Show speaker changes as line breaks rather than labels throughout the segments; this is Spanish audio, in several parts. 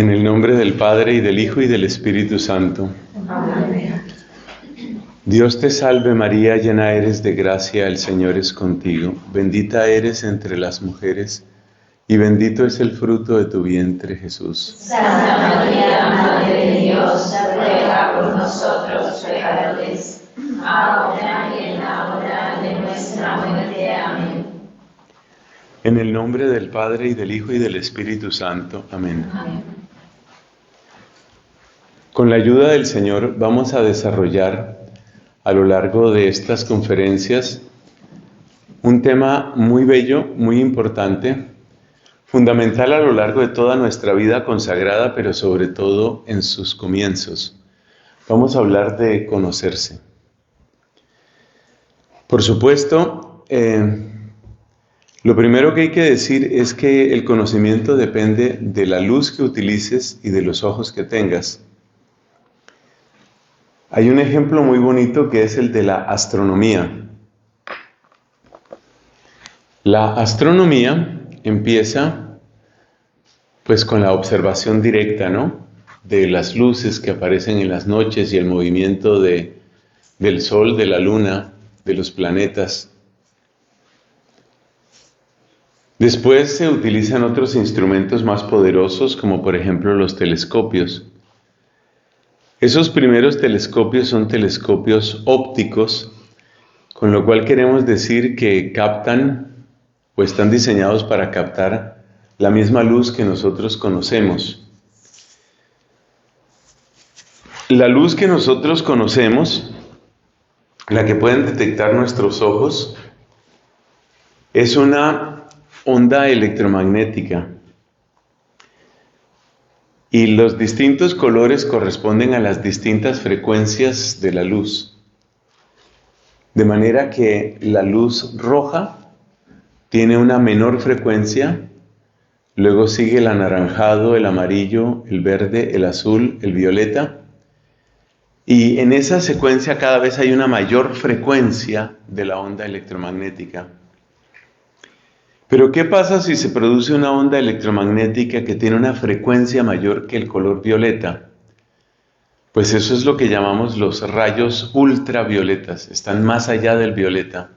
En el nombre del Padre, y del Hijo, y del Espíritu Santo.
Amén.
Dios te salve María, llena eres de gracia, el Señor es contigo. Bendita eres entre las mujeres, y bendito es el fruto de tu vientre, Jesús.
Santa María, Madre de Dios, ruega por nosotros pecadores, ahora y en la hora de nuestra muerte. Amén.
En el nombre del Padre, y del Hijo, y del Espíritu Santo. Amén.
Amén.
Con la ayuda del Señor vamos a desarrollar a lo largo de estas conferencias un tema muy bello, muy importante, fundamental a lo largo de toda nuestra vida consagrada, pero sobre todo en sus comienzos. Vamos a hablar de conocerse. Por supuesto, lo primero que hay que decir es que el conocimiento depende de la luz que utilices y de los ojos que tengas. Hay un ejemplo muy bonito que es el de la astronomía. La astronomía empieza pues con la observación directa, ¿no? De las luces que aparecen en las noches y el movimiento del sol, de la luna, de los planetas. Después se utilizan otros instrumentos más poderosos, como por ejemplo los telescopios. Esos primeros telescopios son telescopios ópticos, con lo cual queremos decir que captan o están diseñados para captar la misma luz que nosotros conocemos. La luz que nosotros conocemos, la que pueden detectar nuestros ojos, es una onda electromagnética. Y los distintos colores corresponden a las distintas frecuencias de la luz. De manera que la luz roja tiene una menor frecuencia, luego sigue el anaranjado, el amarillo, el verde, el azul, el violeta. Y en esa secuencia cada vez hay una mayor frecuencia de la onda electromagnética. Pero ¿qué pasa si se produce una onda electromagnética que tiene una frecuencia mayor que el color violeta? Pues eso es lo que llamamos los rayos ultravioletas, están más allá del violeta.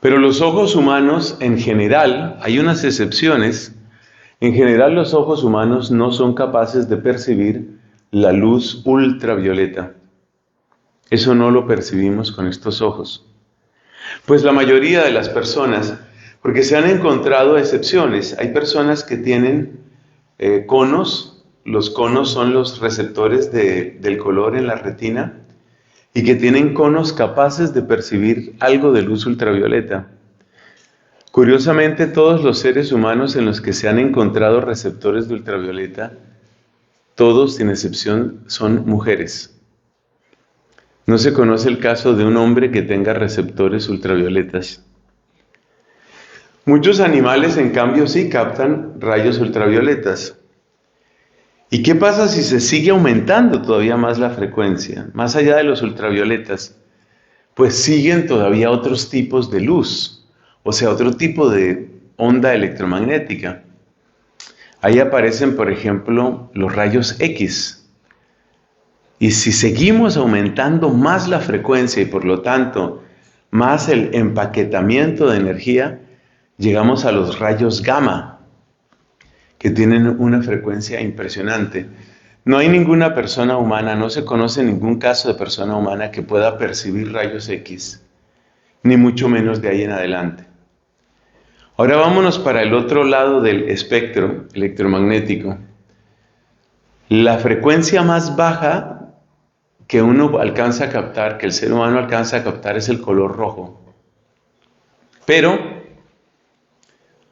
Pero los ojos humanos en general, hay unas excepciones, en general los ojos humanos no son capaces de percibir la luz ultravioleta. Eso no lo percibimos con estos ojos. Pues la mayoría de las personas, porque se han encontrado excepciones, hay personas que tienen conos, los conos son los receptores del color en la retina, y que tienen conos capaces de percibir algo de luz ultravioleta. Curiosamente, todos los seres humanos en los que se han encontrado receptores de ultravioleta, todos sin excepción son mujeres. No se conoce el caso de un hombre que tenga receptores ultravioletas. Muchos animales, en cambio, sí captan rayos ultravioletas. ¿Y qué pasa si se sigue aumentando todavía más la frecuencia? Más allá de los ultravioletas, pues siguen todavía otros tipos de luz, o sea, otro tipo de onda electromagnética. Ahí aparecen, por ejemplo, los rayos X. Y si seguimos aumentando más la frecuencia y por lo tanto más el empaquetamiento de energía, llegamos a los rayos gamma, que tienen una frecuencia impresionante. No hay ninguna persona humana, no se conoce ningún caso de persona humana que pueda percibir rayos X, ni mucho menos de ahí en adelante. Ahora vámonos para el otro lado del espectro electromagnético. La frecuencia más baja que uno alcanza a captar, que el ser humano alcanza a captar, es el color rojo. Pero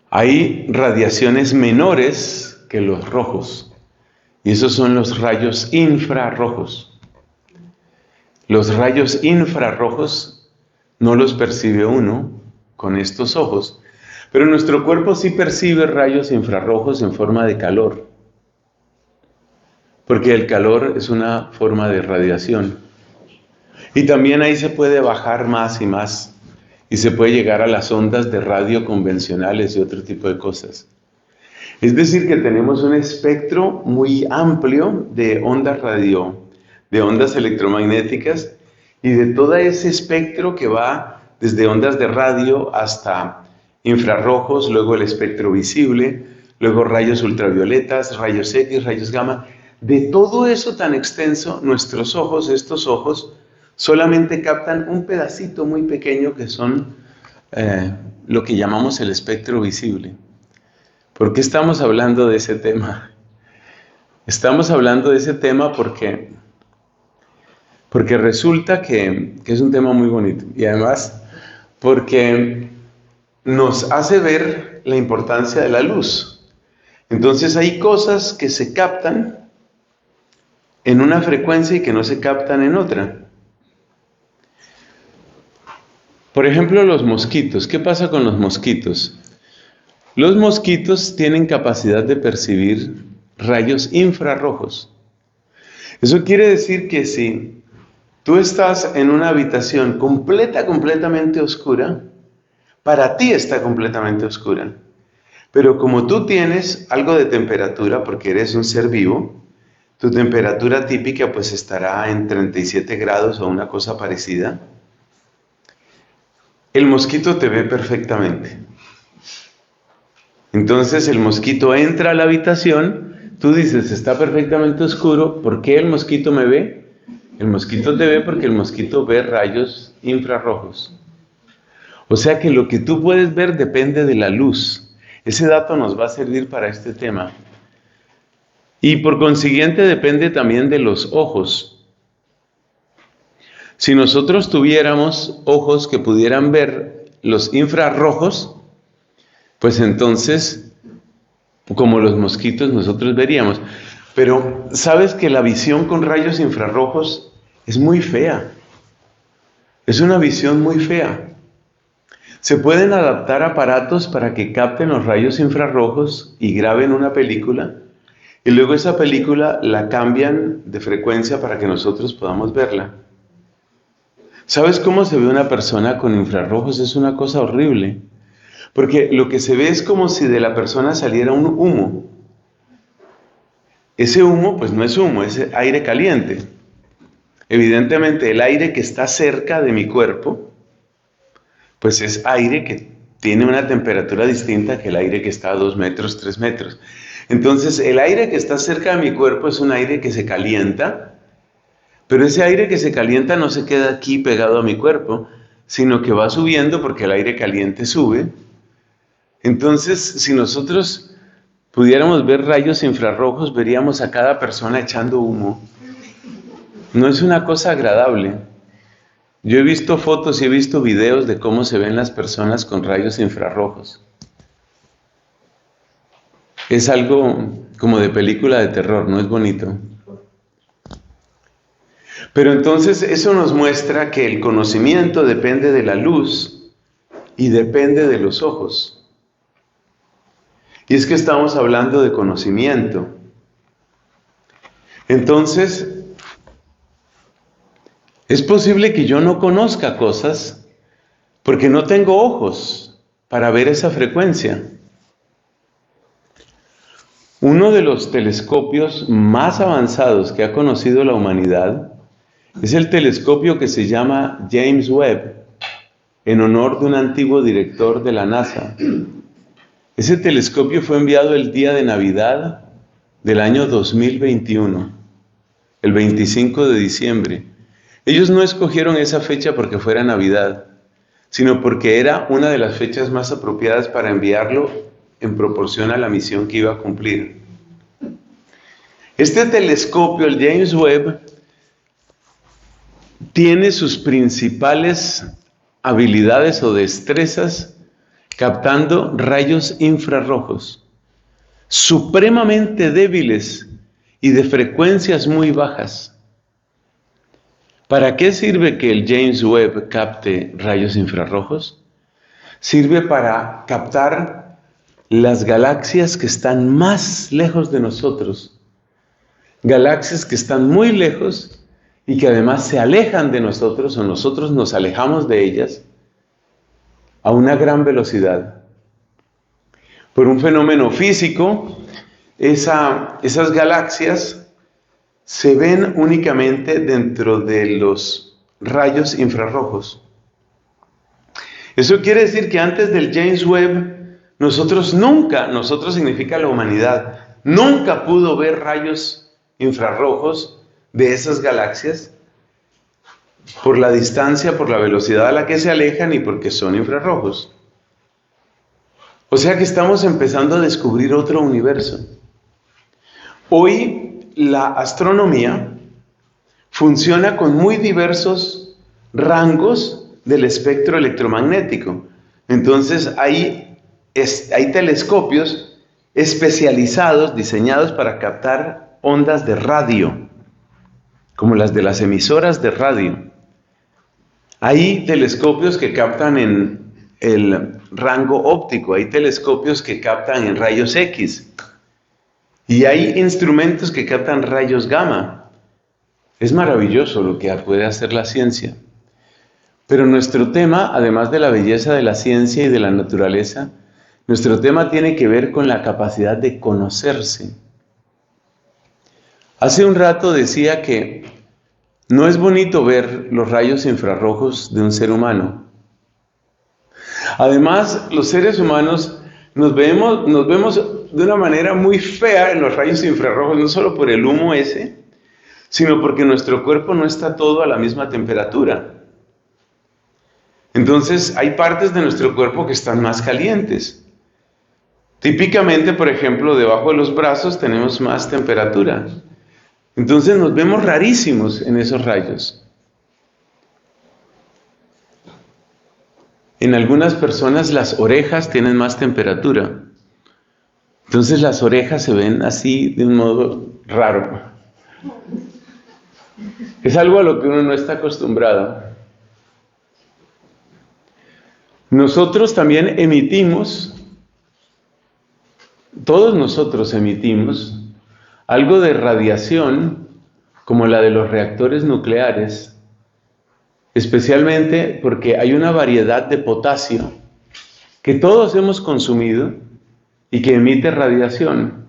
hay radiaciones menores que los rojos, y esos son los rayos infrarrojos. Los rayos infrarrojos no los percibe uno con estos ojos, pero nuestro cuerpo sí percibe rayos infrarrojos en forma de calor. Porque el calor es una forma de radiación. Y también ahí se puede bajar más y más. Y se puede llegar a las ondas de radio convencionales y otro tipo de cosas. Es decir, que tenemos un espectro muy amplio de ondas de ondas electromagnéticas y de todo ese espectro que va desde ondas de radio hasta infrarrojos, luego el espectro visible, luego rayos ultravioletas, rayos X, rayos gamma. De todo eso tan extenso, nuestros ojos, estos ojos, solamente captan un pedacito muy pequeño que son lo que llamamos el espectro visible. ¿Por qué estamos hablando de ese tema? Estamos hablando de ese tema porque resulta que es un tema muy bonito y además porque nos hace ver la importancia de la luz. Entonces hay cosas que se captan en una frecuencia y que no se captan en otra. Por ejemplo, los mosquitos. ¿Qué pasa con los mosquitos? Los mosquitos tienen capacidad de percibir rayos infrarrojos. Eso quiere decir que si tú estás en una habitación completamente oscura, para ti está completamente oscura. Pero como tú tienes algo de temperatura, porque eres un ser vivo, tu temperatura típica pues estará en 37 grados o una cosa parecida, el mosquito te ve perfectamente. Entonces el mosquito entra a la habitación, tú dices, está perfectamente oscuro, ¿por qué el mosquito me ve? El mosquito te ve porque el mosquito ve rayos infrarrojos. O sea que lo que tú puedes ver depende de la luz. Ese dato nos va a servir para este tema. Y por consiguiente depende también de los ojos. Si nosotros tuviéramos ojos que pudieran ver los infrarrojos, pues entonces, como los mosquitos, nosotros veríamos. Pero, ¿sabes que la visión con rayos infrarrojos es muy fea? Es una visión muy fea. Se pueden adaptar aparatos para que capten los rayos infrarrojos y graben una película, y luego esa película la cambian de frecuencia para que nosotros podamos verla. ¿Sabes cómo se ve una persona con infrarrojos? Es una cosa horrible. Porque lo que se ve es como si de la persona saliera un humo. Ese humo, pues no es humo, es aire caliente. Evidentemente, el aire que está cerca de mi cuerpo, pues es aire que tiene una temperatura distinta que el aire que está a 2 metros, 3 metros. Entonces, el aire que está cerca de mi cuerpo es un aire que se calienta, pero ese aire que se calienta no se queda aquí pegado a mi cuerpo, sino que va subiendo porque el aire caliente sube. Entonces, si nosotros pudiéramos ver rayos infrarrojos, veríamos a cada persona echando humo. No es una cosa agradable. Yo he visto fotos y he visto videos de cómo se ven las personas con rayos infrarrojos. Es algo como de película de terror, no es bonito. Pero entonces eso nos muestra que el conocimiento depende de la luz y depende de los ojos. Y es que estamos hablando de conocimiento. Entonces, es posible que yo no conozca cosas porque no tengo ojos para ver esa frecuencia. Uno de los telescopios más avanzados que ha conocido la humanidad es el telescopio que se llama James Webb, en honor de un antiguo director de la NASA. Ese telescopio fue enviado el día de Navidad del año 2021, el 25 de diciembre. Ellos no escogieron esa fecha porque fuera Navidad, sino porque era una de las fechas más apropiadas para enviarlo en proporción a la misión que iba a cumplir. Este telescopio, el James Webb, tiene sus principales habilidades o destrezas captando rayos infrarrojos, supremamente débiles y de frecuencias muy bajas. ¿Para qué sirve que el James Webb capte rayos infrarrojos? Sirve para captar las galaxias que están más lejos de nosotros, galaxias que están muy lejos y que además se alejan de nosotros o nosotros nos alejamos de ellas a una gran velocidad. por un fenómeno físico, esas galaxias se ven únicamente dentro de los rayos infrarrojos. Eso quiere decir que antes del James Webb, nosotros significa la humanidad, nunca pudo ver rayos infrarrojos de esas galaxias por la distancia, por la velocidad a la que se alejan y porque son infrarrojos. O sea que estamos empezando a descubrir otro universo. Hoy la astronomía funciona con muy diversos rangos del espectro electromagnético. Entonces hay telescopios especializados, diseñados para captar ondas de radio, como las de las emisoras de radio. Hay telescopios que captan en el rango óptico, hay telescopios que captan en rayos X, y hay instrumentos que captan rayos gamma. Es maravilloso lo que puede hacer la ciencia. Pero nuestro tema, además de la belleza de la ciencia y de la naturaleza, nuestro tema tiene que ver con la capacidad de conocerse. Hace un rato decía que no es bonito ver los rayos infrarrojos de un ser humano. Además, los seres humanos nos vemos de una manera muy fea en los rayos infrarrojos, no solo por el humo ese, sino porque nuestro cuerpo no está todo a la misma temperatura. Entonces, hay partes de nuestro cuerpo que están más calientes. Típicamente, por ejemplo, debajo de los brazos tenemos más temperatura. Entonces nos vemos rarísimos en esos rayos. En algunas personas las orejas tienen más temperatura. Entonces las orejas se ven así de un modo raro. Es algo a lo que uno no está acostumbrado. Nosotros también todos nosotros emitimos algo de radiación como la de los reactores nucleares, especialmente porque hay una variedad de potasio que todos hemos consumido y que emite radiación.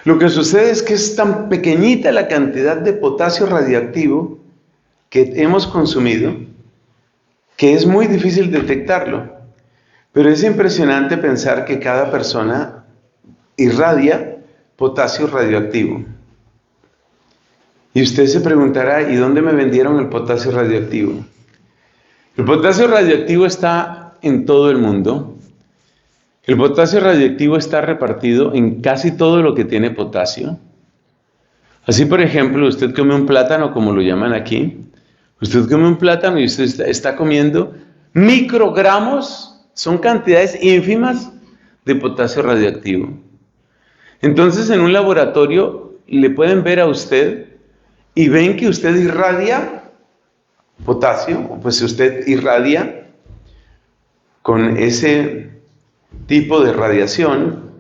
Lo que sucede es que es tan pequeñita la cantidad de potasio radioactivo que hemos consumido que es muy difícil detectarlo. Pero es impresionante pensar que cada persona irradia potasio radioactivo. Y usted se preguntará, ¿y dónde me vendieron el potasio radioactivo? El potasio radioactivo está en todo el mundo. El potasio radioactivo está repartido en casi todo lo que tiene potasio. Así, por ejemplo, usted come un plátano, como lo llaman aquí. Usted come un plátano y usted está comiendo microgramos, son cantidades ínfimas de potasio radioactivo. Entonces, en un laboratorio le pueden ver a usted y ven que usted irradia potasio, pues usted irradia con ese tipo de radiación,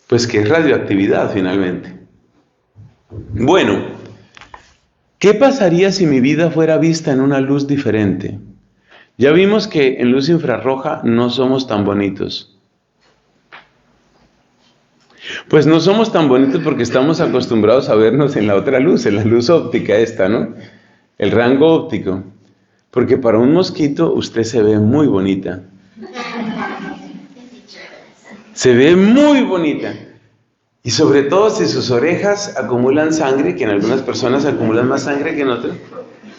pues que es radioactividad finalmente. Bueno, ¿qué pasaría si mi vida fuera vista en una luz diferente? Ya vimos que en luz infrarroja no somos tan bonitos. Pues no somos tan bonitos porque estamos acostumbrados a vernos en la otra luz, en la luz óptica esta, ¿no? El rango óptico. Porque para un mosquito usted se ve muy bonita. Se ve muy bonita. Y sobre todo si sus orejas acumulan sangre, que en algunas personas acumulan más sangre que en otras,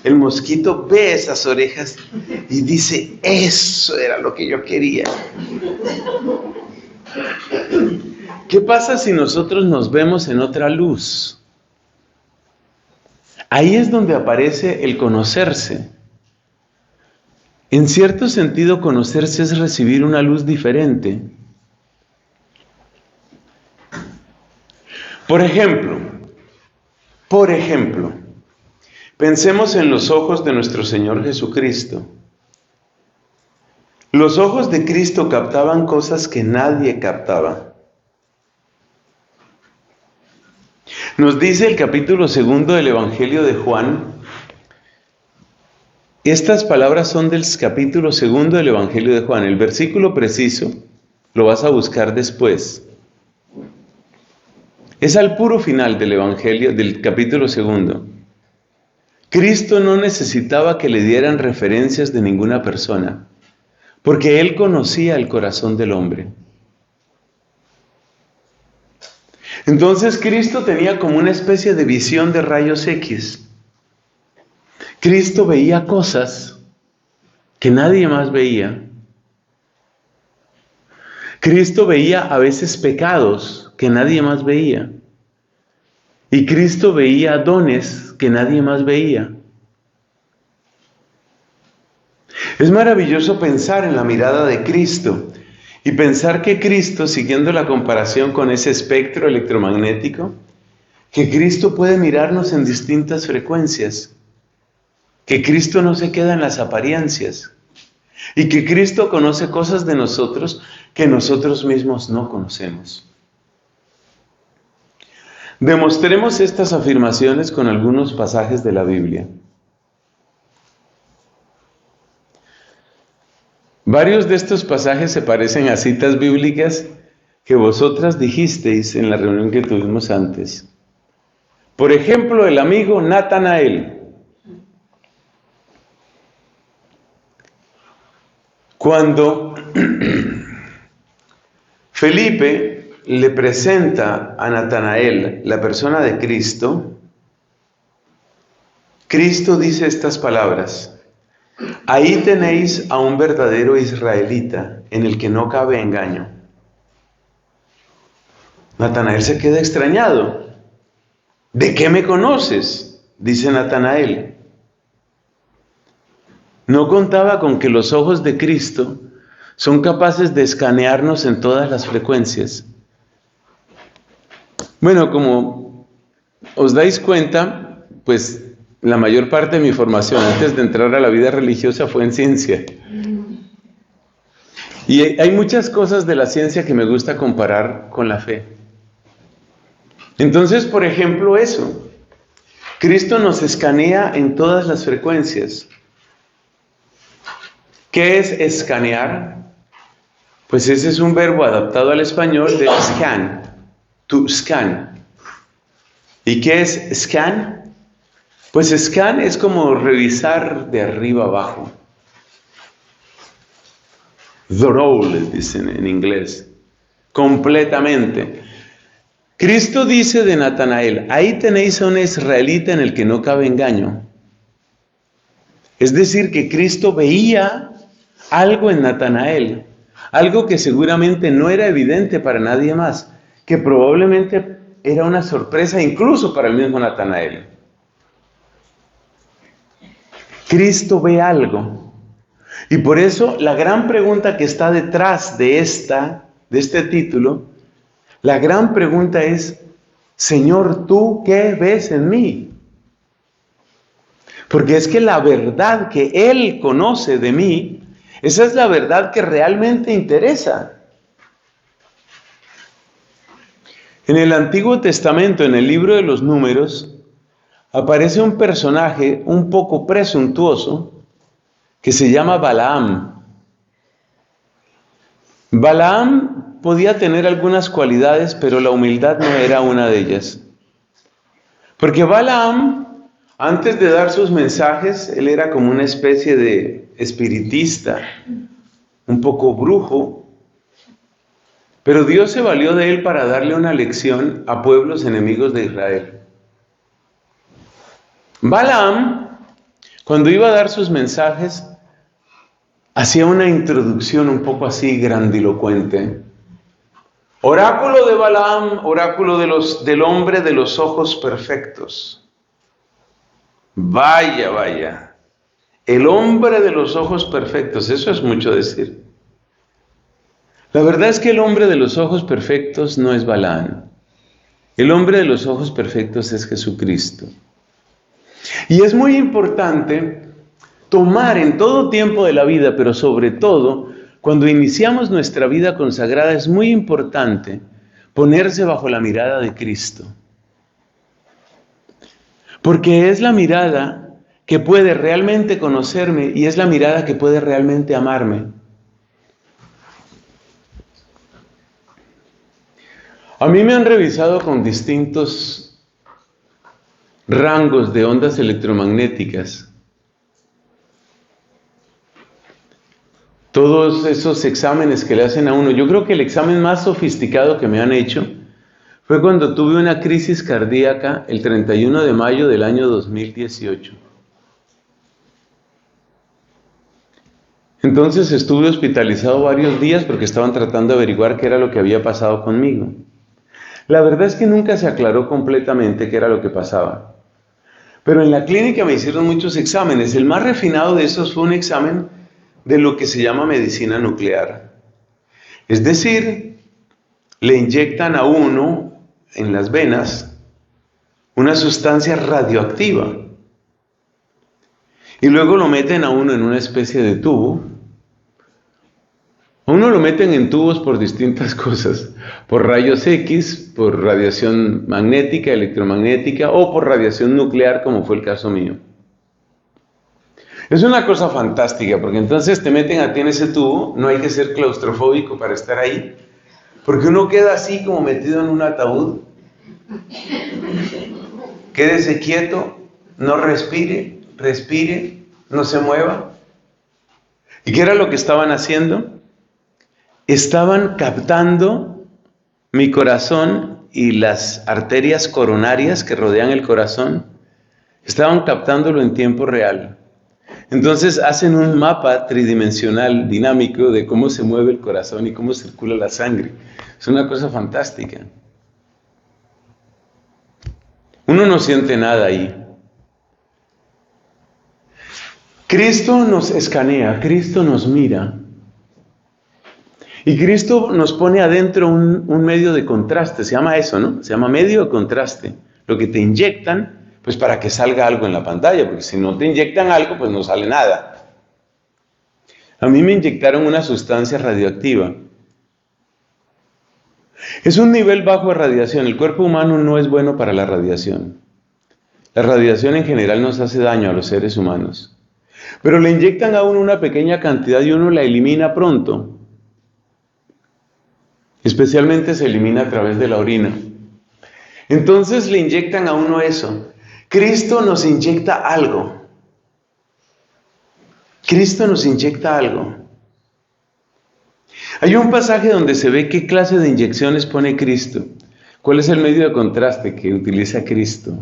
el mosquito ve esas orejas y dice, eso era lo que yo quería. ¿Qué pasa si nosotros nos vemos en otra luz? Ahí es donde aparece el conocerse. En cierto sentido, conocerse es recibir una luz diferente. Por ejemplo, pensemos en los ojos de nuestro Señor Jesucristo. Los ojos de Cristo captaban cosas que nadie captaba. Nos dice el capítulo 2 del Evangelio de Juan. Estas palabras son del capítulo 2 del Evangelio de Juan. El versículo preciso lo vas a buscar después. Es al puro final del Evangelio, del capítulo 2. Cristo no necesitaba que le dieran referencias de ninguna persona, porque Él conocía el corazón del hombre. Entonces Cristo tenía como una especie de visión de rayos X. Cristo veía cosas que nadie más veía. Cristo veía a veces pecados que nadie más veía. Y Cristo veía dones que nadie más veía. Es maravilloso pensar en la mirada de Cristo y pensar que Cristo, siguiendo la comparación con ese espectro electromagnético, que Cristo puede mirarnos en distintas frecuencias, que Cristo no se queda en las apariencias y que Cristo conoce cosas de nosotros que nosotros mismos no conocemos. Demostremos estas afirmaciones con algunos pasajes de la Biblia. Varios de estos pasajes se parecen a citas bíblicas que vosotras dijisteis en la reunión que tuvimos antes. Por ejemplo, el amigo Natanael. Cuando Felipe le presenta a Natanael la persona de Cristo, Cristo dice estas palabras: ahí tenéis a un verdadero israelita en el que no cabe engaño. Natanael se queda extrañado. ¿De qué me conoces?, dice Natanael. No contaba con que los ojos de Cristo son capaces de escanearnos en todas las frecuencias. Bueno, como os dais cuenta, pues la mayor parte de mi formación antes de entrar a la vida religiosa fue en ciencia. Y hay muchas cosas de la ciencia que me gusta comparar con la fe. Entonces, por ejemplo, eso. Cristo nos escanea en todas las frecuencias. ¿Qué es escanear? Pues ese es un verbo adaptado al español de scan, to scan. ¿Y qué es scan? Pues scan es como revisar de arriba abajo. Thorough, les dicen en inglés. Completamente. Cristo dice de Natanael: ahí tenéis a un israelita en el que no cabe engaño. Es decir, que Cristo veía algo en Natanael, algo que seguramente no era evidente para nadie más, que probablemente era una sorpresa incluso para el mismo Natanael. Cristo ve algo. Y por eso la gran pregunta que está detrás de este título, la gran pregunta es: Señor, ¿tú qué ves en mí? Porque es que la verdad que Él conoce de mí, esa es la verdad que realmente interesa. En el Antiguo Testamento, en el libro de los Números, aparece un personaje un poco presuntuoso que se llama Balaam. Balaam podía tener algunas cualidades, pero la humildad no era una de ellas. Porque Balaam, antes de dar sus mensajes, él era como una especie de espiritista, un poco brujo, pero Dios se valió de él para darle una lección a pueblos enemigos de Israel. Balaam, cuando iba a dar sus mensajes, hacía una introducción un poco así grandilocuente. Oráculo de Balaam, oráculo del hombre de los ojos perfectos. Vaya, vaya. El hombre de los ojos perfectos, eso es mucho decir. La verdad es que el hombre de los ojos perfectos no es Balaam. El hombre de los ojos perfectos es Jesucristo. Y es muy importante tomar en todo tiempo de la vida, pero sobre todo cuando iniciamos nuestra vida consagrada, es muy importante ponerse bajo la mirada de Cristo. Porque es la mirada que puede realmente conocerme y es la mirada que puede realmente amarme. A mí me han revisado con distintos rangos de ondas electromagnéticas. Todos esos exámenes que le hacen a uno. Yo creo que el examen más sofisticado que me han hecho fue cuando tuve una crisis cardíaca el 31 de mayo del año 2018. Entonces estuve hospitalizado varios días porque estaban tratando de averiguar qué era lo que había pasado conmigo. La verdad es que nunca se aclaró completamente qué era lo que pasaba. Pero en la clínica me hicieron muchos exámenes. El más refinado de esos fue un examen de lo que se llama medicina nuclear. Es decir, le inyectan a uno en las venas una sustancia radioactiva y luego lo meten a uno en una especie de tubo. A uno lo meten en tubos por distintas cosas, por rayos X, por radiación magnética, electromagnética o por radiación nuclear, como fue el caso mío. Es una cosa fantástica, porque entonces te meten a ti en ese tubo, no hay que ser claustrofóbico para estar ahí, porque uno queda así como metido en un ataúd. Quédese quieto, no respire, no se mueva. ¿Y qué era lo que estaban haciendo? Estaban captando mi corazón y las arterias coronarias que rodean el corazón, estaban captándolo en tiempo real. Entonces hacen un mapa tridimensional dinámico de cómo se mueve el corazón y cómo circula la sangre. Es una cosa fantástica. Uno no siente nada ahí. Cristo nos escanea, Cristo nos mira. Y Cristo nos pone adentro un medio de contraste, se llama eso, ¿no? Se llama medio de contraste. Lo que te inyectan, pues para que salga algo en la pantalla, porque si no te inyectan algo, pues no sale nada. A mí me inyectaron una sustancia radioactiva. Es un nivel bajo de radiación. El cuerpo humano no es bueno para la radiación. La radiación en general nos hace daño a los seres humanos. Pero le inyectan a uno una pequeña cantidad y uno la elimina pronto. Especialmente se elimina a través de la orina. Entonces le inyectan a uno eso. Cristo nos inyecta algo. Cristo nos inyecta algo. Hay un pasaje donde se ve qué clase de inyecciones pone Cristo. ¿Cuál es el medio de contraste que utiliza Cristo?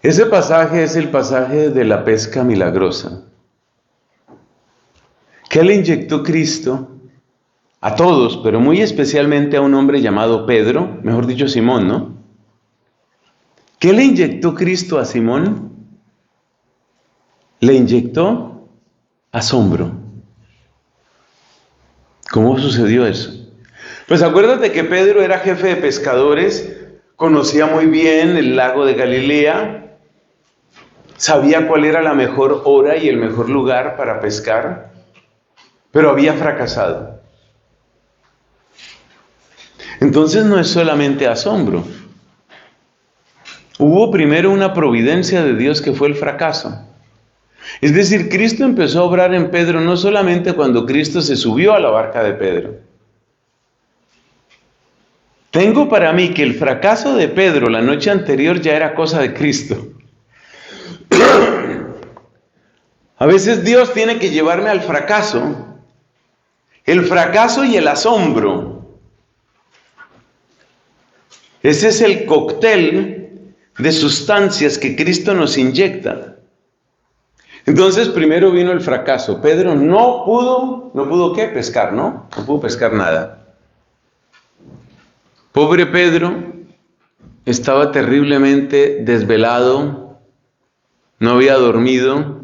Ese pasaje es el pasaje de la pesca milagrosa. ¿Qué le inyectó Cristo? A todos, pero muy especialmente a un hombre llamado Pedro, mejor dicho Simón, ¿no? ¿Qué le inyectó Cristo a Simón? Le inyectó asombro. ¿Cómo sucedió eso? Pues acuérdate que Pedro era jefe de pescadores, conocía muy bien el lago de Galilea, sabía cuál era la mejor hora y el mejor lugar para pescar, pero había fracasado. Entonces no es solamente asombro. Hubo primero una providencia de Dios que fue el fracaso. Es decir, Cristo empezó a obrar en Pedro no solamente cuando Cristo se subió a la barca de Pedro. Tengo para mí que el fracaso de Pedro la noche anterior ya era cosa de Cristo. A veces Dios tiene que llevarme al fracaso. El fracaso y el asombro. Ese es el cóctel de sustancias que Cristo nos inyecta. Entonces primero vino el fracaso. Pedro no pudo ¿qué? Pescar, ¿no? No pudo pescar nada. Pobre Pedro, estaba terriblemente desvelado, no había dormido.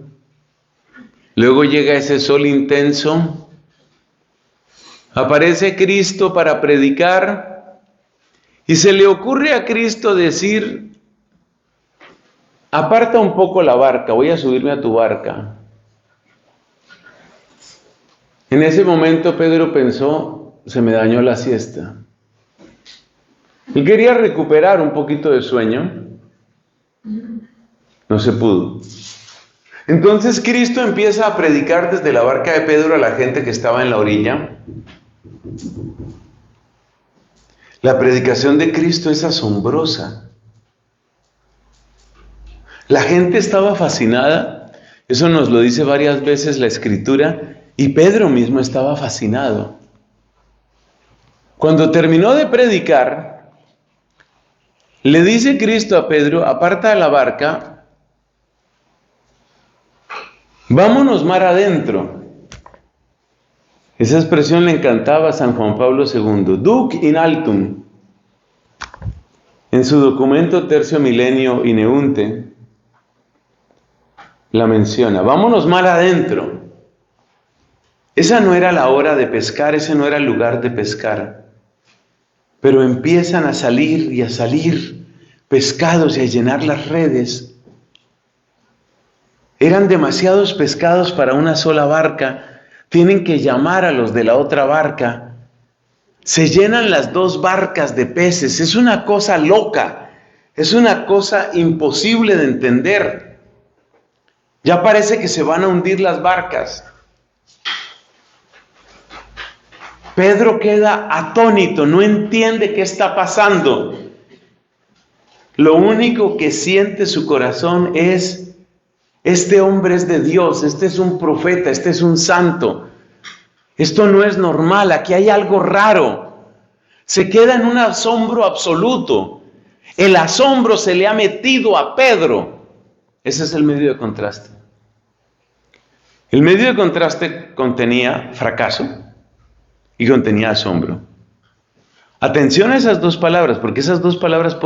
Luego llega ese sol intenso. Aparece Cristo para predicar. Y se le ocurre a Cristo decir, aparta un poco la barca, voy a subirme a tu barca. En ese momento Pedro pensó, se me dañó la siesta. Él quería recuperar un poquito de sueño, no se pudo. Entonces Cristo empieza a predicar desde la barca de Pedro a la gente que estaba en la orilla. La predicación de Cristo es asombrosa. La gente estaba fascinada, eso nos lo dice varias veces la Escritura, y Pedro mismo estaba fascinado. Cuando terminó de predicar, le dice Cristo a Pedro: aparta de la barca, vámonos mar adentro. Esa expresión le encantaba a San Juan Pablo II, Duc in altum. En su documento Tercio Milenio Ineunte la menciona, vámonos mar adentro. Esa no era la hora de pescar, ese no era el lugar de pescar. Pero empiezan a salir y a salir pescados y a llenar las redes. Eran demasiados pescados para una sola barca. Tienen que llamar a los de la otra barca. Se llenan las dos barcas de peces. Es una cosa loca. Es una cosa imposible de entender. Ya parece que se van a hundir las barcas. Pedro queda atónito, no entiende qué está pasando. Lo único que siente su corazón es: este hombre es de Dios, este es un profeta, este es un santo. Esto no es normal, aquí hay algo raro. Se queda en un asombro absoluto. El asombro se le ha metido a Pedro. Ese es el medio de contraste. El medio de contraste contenía fracaso y contenía asombro. Atención a esas dos palabras, porque esas dos palabras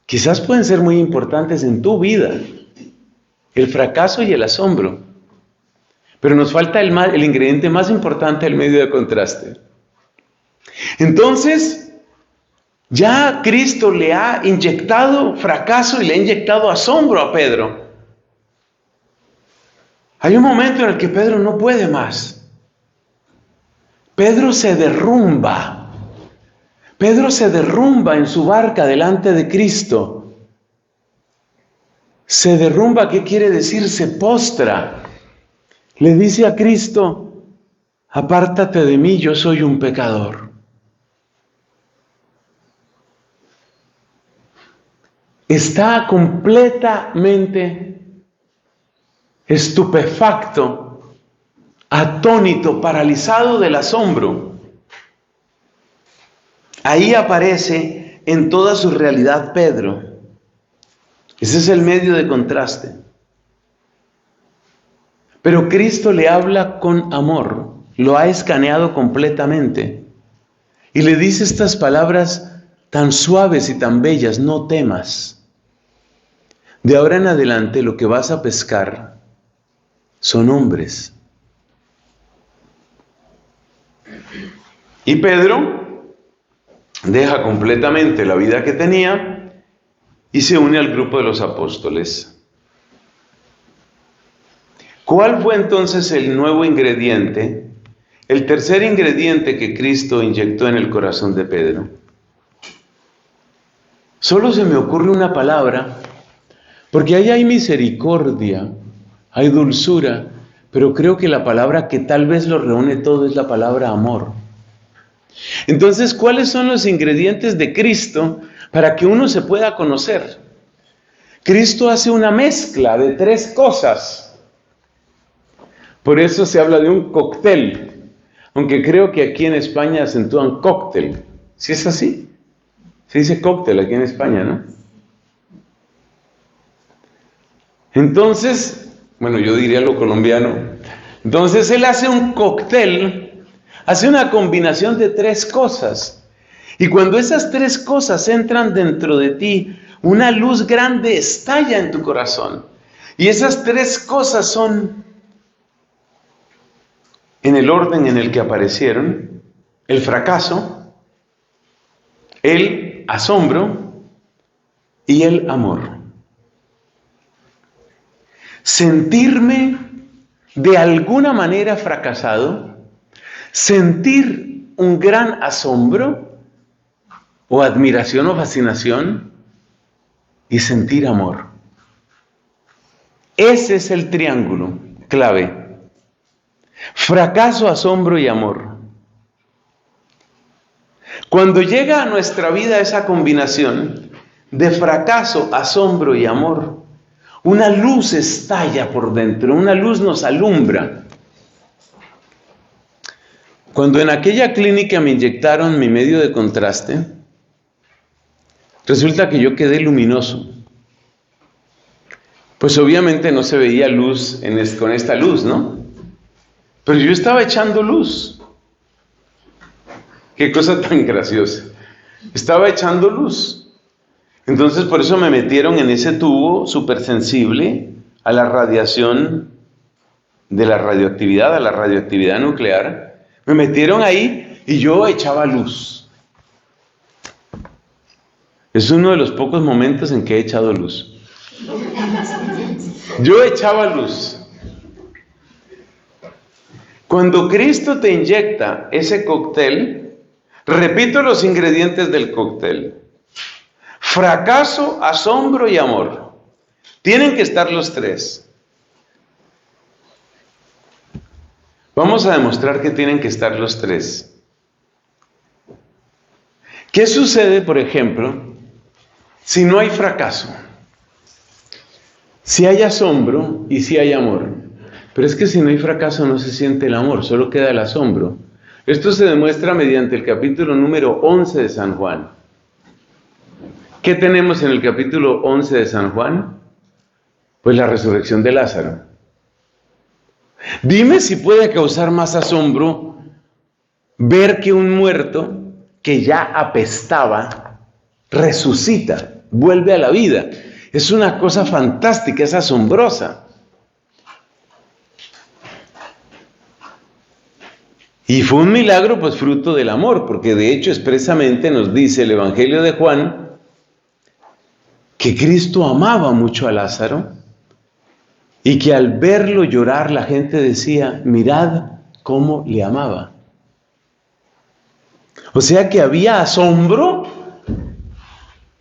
quizás pueden ser muy importantes en tu vida. El fracaso y el asombro. Pero nos falta el ingrediente más importante del medio de contraste. Entonces, ya Cristo le ha inyectado fracaso y le ha inyectado asombro a Pedro. Hay un momento en el que Pedro no puede más. Pedro se derrumba. Pedro se derrumba en su barca delante de Cristo. Se derrumba, ¿qué quiere decir? Se postra. Le dice a Cristo: apártate de mí, yo soy un pecador. Está completamente estupefacto, atónito, paralizado del asombro. Ahí aparece en toda su realidad Pedro. Ese es el medio de contraste. Pero Cristo le habla con amor, lo ha escaneado completamente y le dice estas palabras tan suaves y tan bellas: no temas. De ahora en adelante lo que vas a pescar son hombres. Y Pedro deja completamente la vida que tenía y se une al grupo de los apóstoles. ¿Cuál fue entonces el nuevo ingrediente? El tercer ingrediente que Cristo inyectó en el corazón de Pedro. Solo se me ocurre una palabra, porque ahí hay misericordia, hay dulzura, pero creo que la palabra que tal vez lo reúne todo es la palabra amor. Entonces, ¿cuáles son los ingredientes de Cristo para que uno se pueda conocer? Cristo hace una mezcla de tres cosas. Por eso se habla de un cóctel, aunque creo que aquí en España acentúan cóctel. ¿Sí es así? Se dice cóctel aquí en España, ¿no? Entonces, bueno, yo diría lo colombiano. Entonces él hace un cóctel, hace una combinación de tres cosas. Y cuando esas tres cosas entran dentro de ti, una luz grande estalla en tu corazón. Y esas tres cosas son, en el orden en el que aparecieron, el fracaso, el asombro y el amor. Sentirme de alguna manera fracasado, sentir un gran asombro o admiración o fascinación y sentir amor. Ese es el triángulo clave. Fracaso, asombro y amor. Cuando llega a nuestra vida esa combinación de fracaso, asombro y amor, una luz estalla por dentro, una luz nos alumbra. Cuando en aquella clínica me inyectaron mi medio de contraste, resulta que yo quedé luminoso. Pues obviamente no se veía luz con esta luz, ¿no? Pero yo estaba echando luz. Qué cosa tan graciosa. Estaba echando luz. Entonces por eso me metieron en ese tubo súper sensible a la radiación de la radioactividad, a la radioactividad nuclear. Me metieron ahí y yo echaba luz. Es uno de los pocos momentos en que he echado luz. Yo echaba luz. Cuando Cristo te inyecta ese cóctel, repito los ingredientes del cóctel: fracaso, asombro y amor. Tienen que estar los tres. Vamos a demostrar que tienen que estar los tres. ¿Qué sucede, por ejemplo, si no hay fracaso? Si hay asombro y si hay amor. Pero es que si no hay fracaso no se siente el amor, solo queda el asombro. Esto se demuestra mediante el capítulo número 11 de San Juan. ¿Qué tenemos en el capítulo 11 de San Juan? Pues la resurrección de Lázaro. Dime si puede causar más asombro ver que un muerto que ya apestaba resucita, vuelve a la vida. Es una cosa fantástica, es asombrosa. Y fue un milagro, pues, fruto del amor, porque de hecho expresamente nos dice el Evangelio de Juan que Cristo amaba mucho a Lázaro y que al verlo llorar la gente decía: mirad cómo le amaba. O sea que había asombro.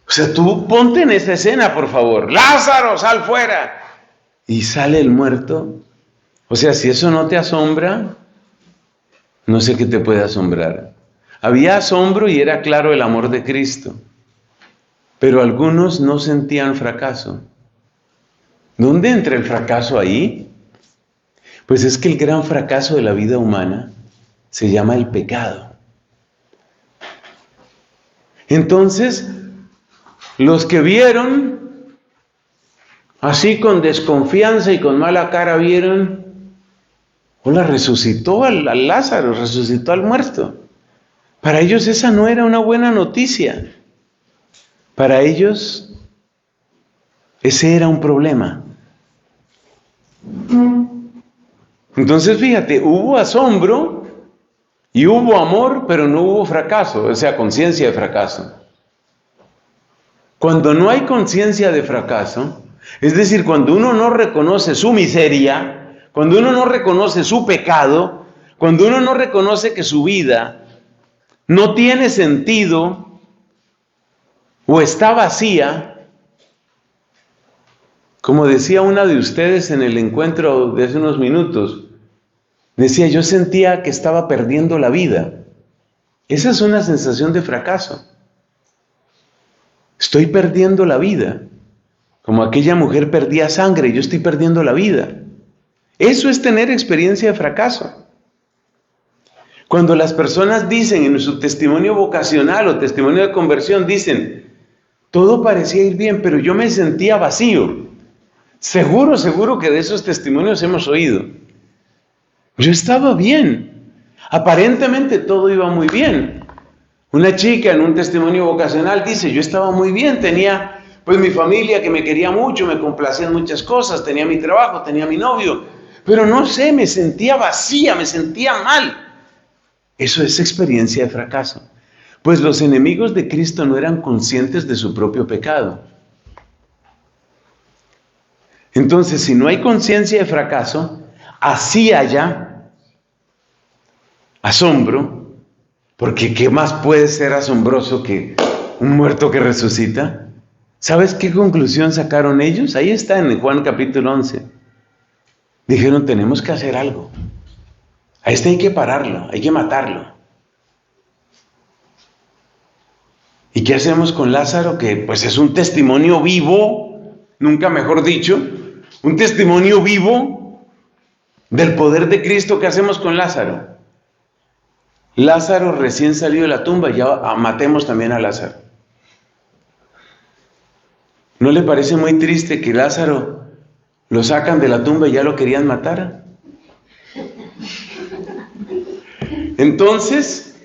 O sea, tú ponte en esa escena, por favor. Lázaro, sal fuera. Y sale el muerto. O sea, si eso no te asombra, no sé qué te puede asombrar. Había asombro y era claro el amor de Cristo. Pero algunos no sentían fracaso. ¿Dónde entra el fracaso ahí? Pues es que el gran fracaso de la vida humana se llama el pecado. Entonces, los que vieron, así con desconfianza y con mala cara, vieron: hola, resucitó al Lázaro, resucitó al muerto. Para ellos esa no era una buena noticia. Para ellos ese era un problema. Entonces fíjate, hubo asombro y hubo amor, pero no hubo fracaso, o sea, conciencia de fracaso. Cuando no hay conciencia de fracaso, es decir, cuando uno no reconoce su miseria, cuando uno no reconoce su pecado, cuando uno no reconoce que su vida no tiene sentido o está vacía, como decía una de ustedes en el encuentro de hace unos minutos, decía: yo sentía que estaba perdiendo la vida. Esa es una sensación de fracaso. Estoy perdiendo la vida. Como aquella mujer perdía sangre, yo estoy perdiendo la vida. Eso es tener experiencia de fracaso. Cuando las personas dicen en su testimonio vocacional o testimonio de conversión, dicen: todo parecía ir bien, pero yo me sentía vacío. Seguro que de esos testimonios hemos oído. Yo estaba bien. Aparentemente todo iba muy bien. Una chica en un testimonio vocacional dice: yo estaba muy bien, tenía pues mi familia que me quería mucho, me complacía en muchas cosas, tenía mi trabajo, tenía mi novio, pero no sé, me sentía vacía, me sentía mal. Eso es experiencia de fracaso. Pues los enemigos de Cristo no eran conscientes de su propio pecado. Entonces, si no hay conciencia de fracaso, así haya asombro, porque ¿qué más puede ser asombroso que un muerto que resucita? ¿Sabes qué conclusión sacaron ellos? Ahí está en Juan capítulo 11. Dijeron: tenemos que hacer algo. A este hay que pararlo, hay que matarlo. ¿Y qué hacemos con Lázaro? Que pues es un testimonio vivo, nunca mejor dicho, un testimonio vivo del poder de Cristo. ¿Qué hacemos con Lázaro? Lázaro recién salió de la tumba, ya matemos también a Lázaro. ¿No le parece muy triste que Lázaro lo sacan de la tumba y ya lo querían matar? Entonces,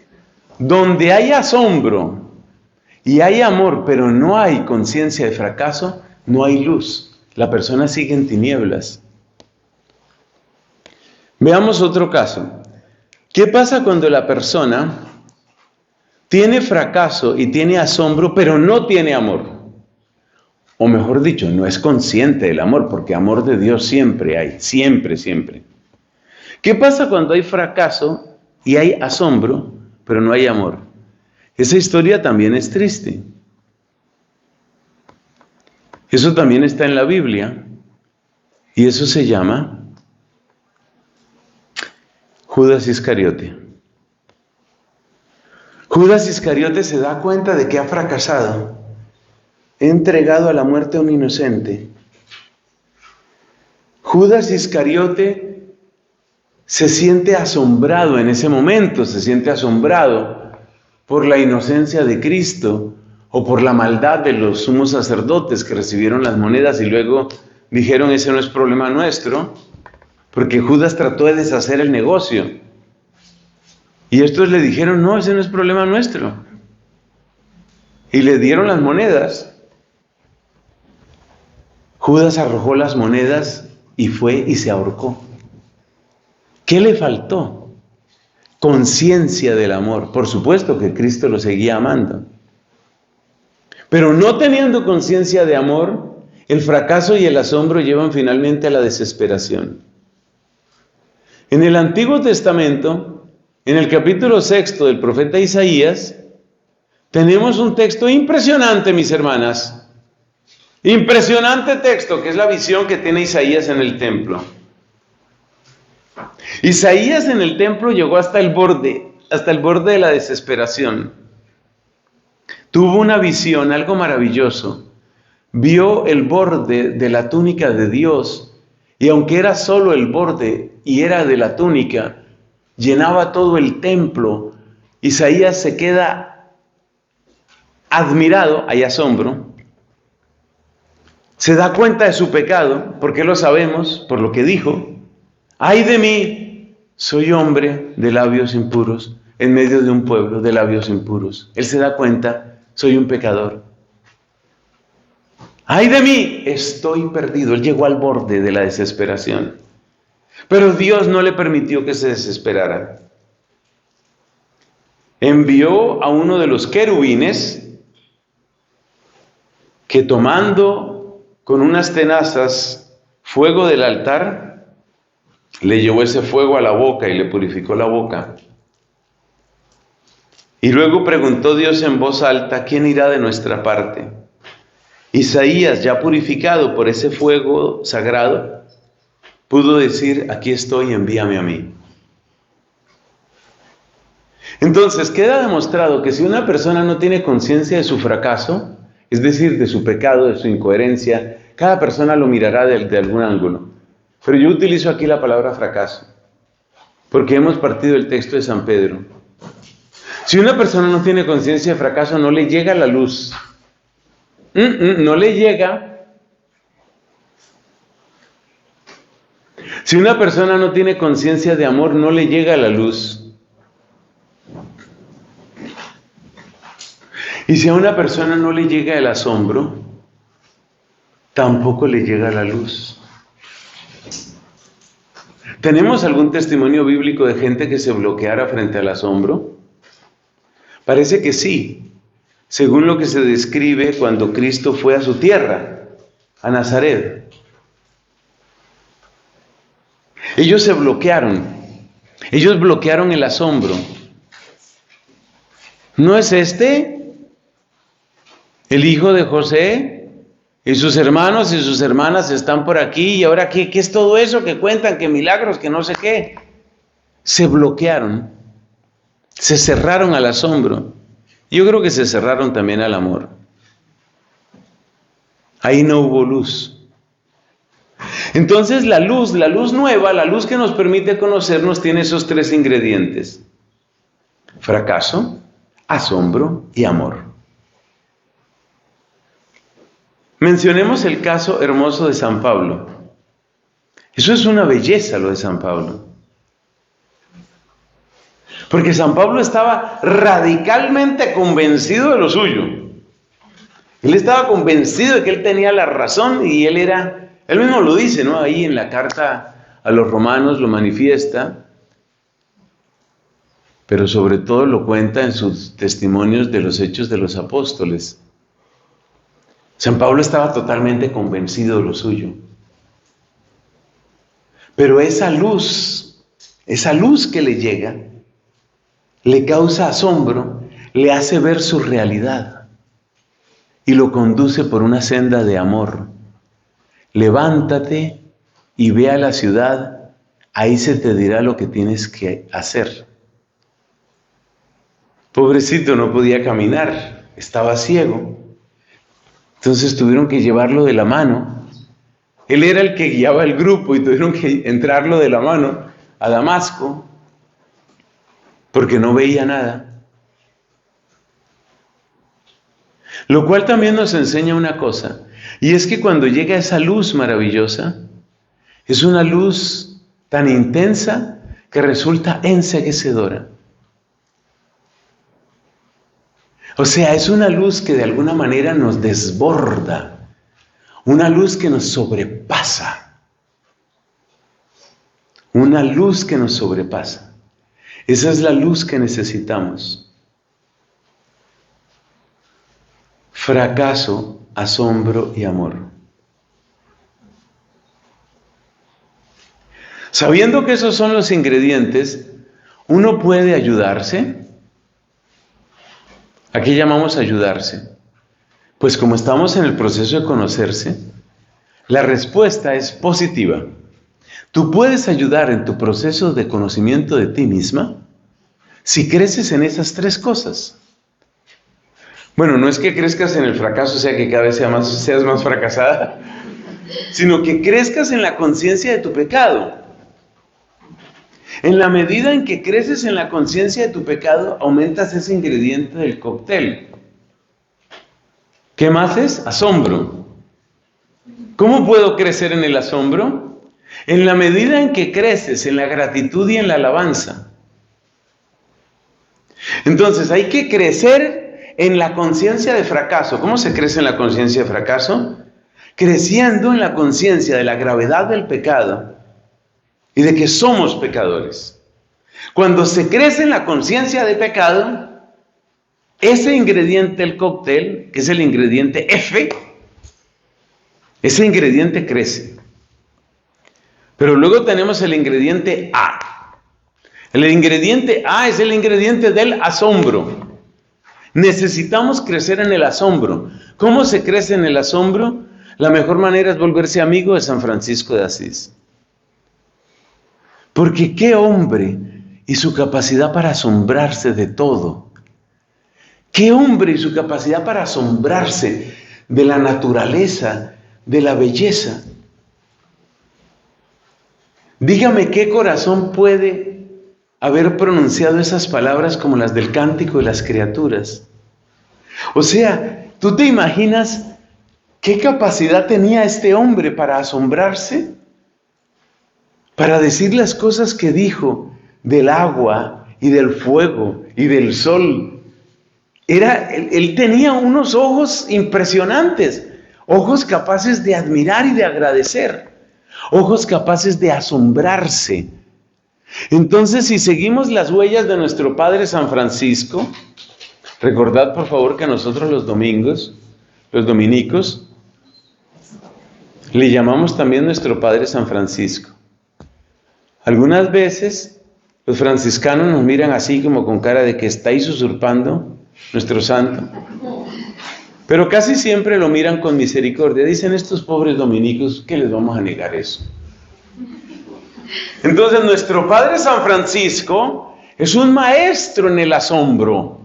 donde hay asombro y hay amor, pero no hay conciencia de fracaso, no hay luz. La persona sigue en tinieblas. Veamos otro caso. ¿Qué pasa cuando la persona tiene fracaso y tiene asombro, pero no tiene amor? O mejor dicho, no es consciente del amor, porque amor de Dios siempre hay, siempre, siempre. ¿Qué pasa cuando hay fracaso y hay asombro, pero no hay amor? Esa historia también es triste. Eso también está en la Biblia, y eso se llama Judas Iscariote. Judas Iscariote se da cuenta de que ha fracasado. He entregado a la muerte a un inocente. Judas Iscariote se siente asombrado en ese momento, se siente asombrado por la inocencia de Cristo o por la maldad de los sumos sacerdotes que recibieron las monedas y luego dijeron: ese no es problema nuestro, porque Judas trató de deshacer el negocio. Y estos le dijeron: no, ese no es problema nuestro. Y le dieron las monedas. Judas arrojó las monedas y fue y se ahorcó. ¿Qué le faltó? Conciencia del amor. Por supuesto que Cristo lo seguía amando. Pero no teniendo conciencia de amor, el fracaso y el asombro llevan finalmente a la desesperación. En el Antiguo Testamento, en el capítulo 6 del profeta Isaías, tenemos un texto impresionante, mis hermanas. Impresionante texto, que es la visión que tiene Isaías en el templo. Isaías en el templo llegó hasta el borde de la desesperación. Tuvo una visión, algo maravilloso. Vio el borde de la túnica de Dios, y aunque era solo el borde y era de la túnica, llenaba todo el templo. Isaías se queda admirado, hay asombro. Se da cuenta de su pecado, porque lo sabemos, por lo que dijo: ¡ay de mí! Soy hombre de labios impuros, en medio de un pueblo de labios impuros. Él se da cuenta: soy un pecador. ¡ay de mí! Estoy perdido. Él llegó al borde de la desesperación. Pero Dios no le permitió que se desesperara. Envió a uno de los querubines que, tomando con unas tenazas fuego del altar, le llevó ese fuego a la boca y le purificó la boca. Y luego preguntó Dios en voz alta: ¿quién irá de nuestra parte? Isaías, ya purificado por ese fuego sagrado, pudo decir: aquí estoy, envíame a mí. Entonces queda demostrado que si una persona no tiene conciencia de su fracaso, es decir, de su pecado, de su incoherencia, cada persona lo mirará de algún ángulo. Pero yo utilizo aquí la palabra fracaso, porque hemos partido del texto de San Pedro. Si una persona no tiene conciencia de fracaso, no le llega la luz. No le llega. Si una persona no tiene conciencia de amor, no le llega la luz. Y si a una persona no le llega el asombro, tampoco le llega la luz. ¿Tenemos algún testimonio bíblico de gente que se bloqueara frente al asombro? Parece que sí, según lo que se describe cuando Cristo fue a su tierra, a Nazaret. Ellos se bloquearon. Ellos bloquearon el asombro. ¿No es este el hijo de José? Y sus hermanos y sus hermanas están por aquí. ¿Y ahora qué es todo eso que cuentan? Que milagros, que no sé qué. Se bloquearon. Se cerraron al asombro. Yo creo que se cerraron también al amor. Ahí no hubo luz. Entonces la luz nueva, la luz que nos permite conocernos, tiene esos tres ingredientes: fracaso, asombro y amor. Mencionemos el caso hermoso de San Pablo. Eso es una belleza, lo de San Pablo. Porque San Pablo estaba radicalmente convencido de lo suyo. Él estaba convencido de que él tenía la razón y él mismo lo dice, ¿no? Ahí en la carta a los romanos lo manifiesta, pero sobre todo lo cuenta en sus testimonios de los Hechos de los Apóstoles. San Pablo estaba totalmente convencido de lo suyo. Pero esa luz que le llega, le causa asombro, le hace ver su realidad y lo conduce por una senda de amor. Levántate y ve a la ciudad, ahí se te dirá lo que tienes que hacer. Pobrecito, no podía caminar, estaba ciego. Entonces tuvieron que llevarlo de la mano. Él era el que guiaba el grupo y tuvieron que entrarlo de la mano a Damasco, porque no veía nada. Lo cual también nos enseña una cosa, y es que cuando llega esa luz maravillosa, es una luz tan intensa que resulta enceguecedora. O sea, es una luz que de alguna manera nos desborda, una luz que nos sobrepasa, una luz que nos sobrepasa. Esa es la luz que necesitamos. Fracaso, asombro y amor. Sabiendo que esos son los ingredientes, uno puede ayudarse. ¿A qué llamamos ayudarse? Pues como estamos en el proceso de conocerse, la respuesta es positiva. Tú puedes ayudar en tu proceso de conocimiento de ti misma si creces en esas tres cosas. Bueno, no es que crezcas en el fracaso, o sea que cada vez seas más fracasada, sino que crezcas en la conciencia de tu pecado. En la medida en que creces en la conciencia de tu pecado, aumentas ese ingrediente del cóctel. ¿Qué más es? Asombro. ¿Cómo puedo crecer en el asombro? En la medida en que creces en la gratitud y en la alabanza. Entonces hay que crecer en la conciencia de fracaso. ¿Cómo se crece en la conciencia de fracaso? Creciendo en la conciencia de la gravedad del pecado y de que somos pecadores. Cuando se crece en la conciencia de pecado, ese ingrediente del cóctel, que es el ingrediente F, ese ingrediente crece. Pero luego tenemos el ingrediente A. El ingrediente A es el ingrediente del asombro. Necesitamos crecer en el asombro. ¿Cómo se crece en el asombro? La mejor manera es volverse amigo de San Francisco de Asís. Porque qué hombre y su capacidad para asombrarse de todo. Qué hombre y su capacidad para asombrarse de la naturaleza, de la belleza. Dígame qué corazón puede haber pronunciado esas palabras como las del Cántico de las Criaturas. O sea, ¿tú te imaginas qué capacidad tenía este hombre para asombrarse? Para decir las cosas que dijo del agua y del fuego y del sol. Él tenía unos ojos impresionantes, ojos capaces de admirar y de agradecer, ojos capaces de asombrarse. Entonces, si seguimos las huellas de nuestro Padre San Francisco, recordad por favor que nosotros los dominicos, le llamamos también nuestro Padre San Francisco. Algunas veces los franciscanos nos miran así como con cara de que estáis usurpando nuestro santo. Pero casi siempre lo miran con misericordia. Dicen estos pobres dominicos, ¿qué les vamos a negar eso? Entonces nuestro Padre San Francisco es un maestro en el asombro.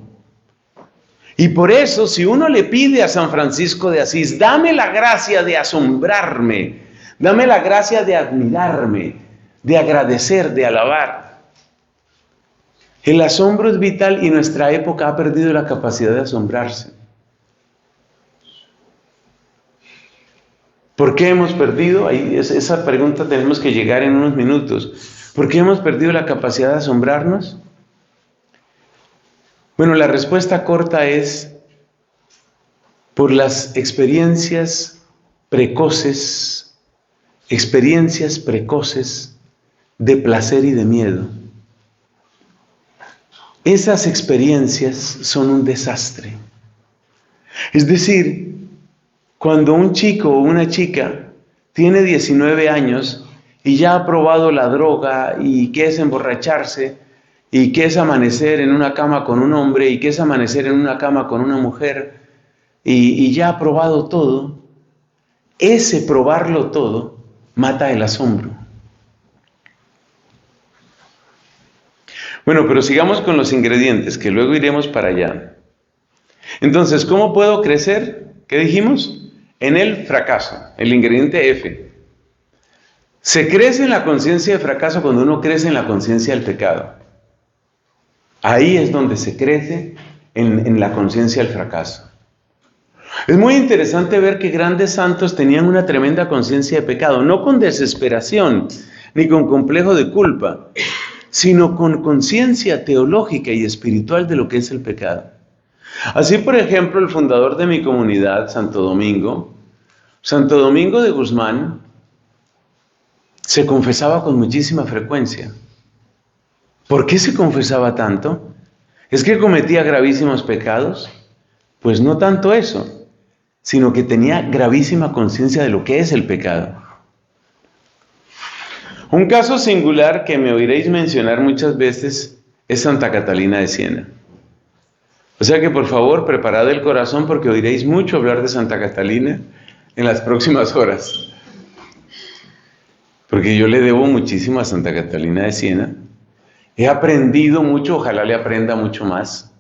Y por eso, si uno le pide a San Francisco de Asís, dame la gracia de asombrarme, dame la gracia de admirarme, de agradecer, de alabar. El asombro es vital y nuestra época ha perdido la capacidad de asombrarse. ¿Por qué hemos perdido? Esa pregunta tenemos que llegar en unos minutos. ¿Por qué hemos perdido la capacidad de asombrarnos? Bueno, la respuesta corta es por las experiencias precoces de placer y de miedo. Esas experiencias son un desastre. Es decir, cuando un chico o una chica tiene 19 años y ya ha probado la droga y qué es emborracharse y qué es amanecer en una cama con un hombre y qué es amanecer en una cama con una mujer y ya ha probado todo, ese probarlo todo mata el asombro. Bueno, pero sigamos con los ingredientes, que luego iremos para allá. Entonces, ¿cómo puedo crecer? ¿Qué dijimos? En el fracaso, el ingrediente F. Se crece en la conciencia de fracaso cuando uno crece en la conciencia del pecado. Ahí es donde se crece en la conciencia del fracaso. Es muy interesante ver que grandes santos tenían una tremenda conciencia de pecado, no con desesperación, ni con complejo de culpa, sino con conciencia teológica y espiritual de lo que es el pecado. Así, por ejemplo, el fundador de mi comunidad, Santo Domingo de Guzmán, se confesaba con muchísima frecuencia. ¿Por qué se confesaba tanto? ¿Es que cometía gravísimos pecados? Pues no tanto eso, sino que tenía gravísima conciencia de lo que es el pecado. Un caso singular que me oiréis mencionar muchas veces es Santa Catalina de Siena. O sea que por favor, preparad el corazón porque oiréis mucho hablar de Santa Catalina en las próximas horas. Porque yo le debo muchísimo a Santa Catalina de Siena. He aprendido mucho, ojalá le aprenda mucho más.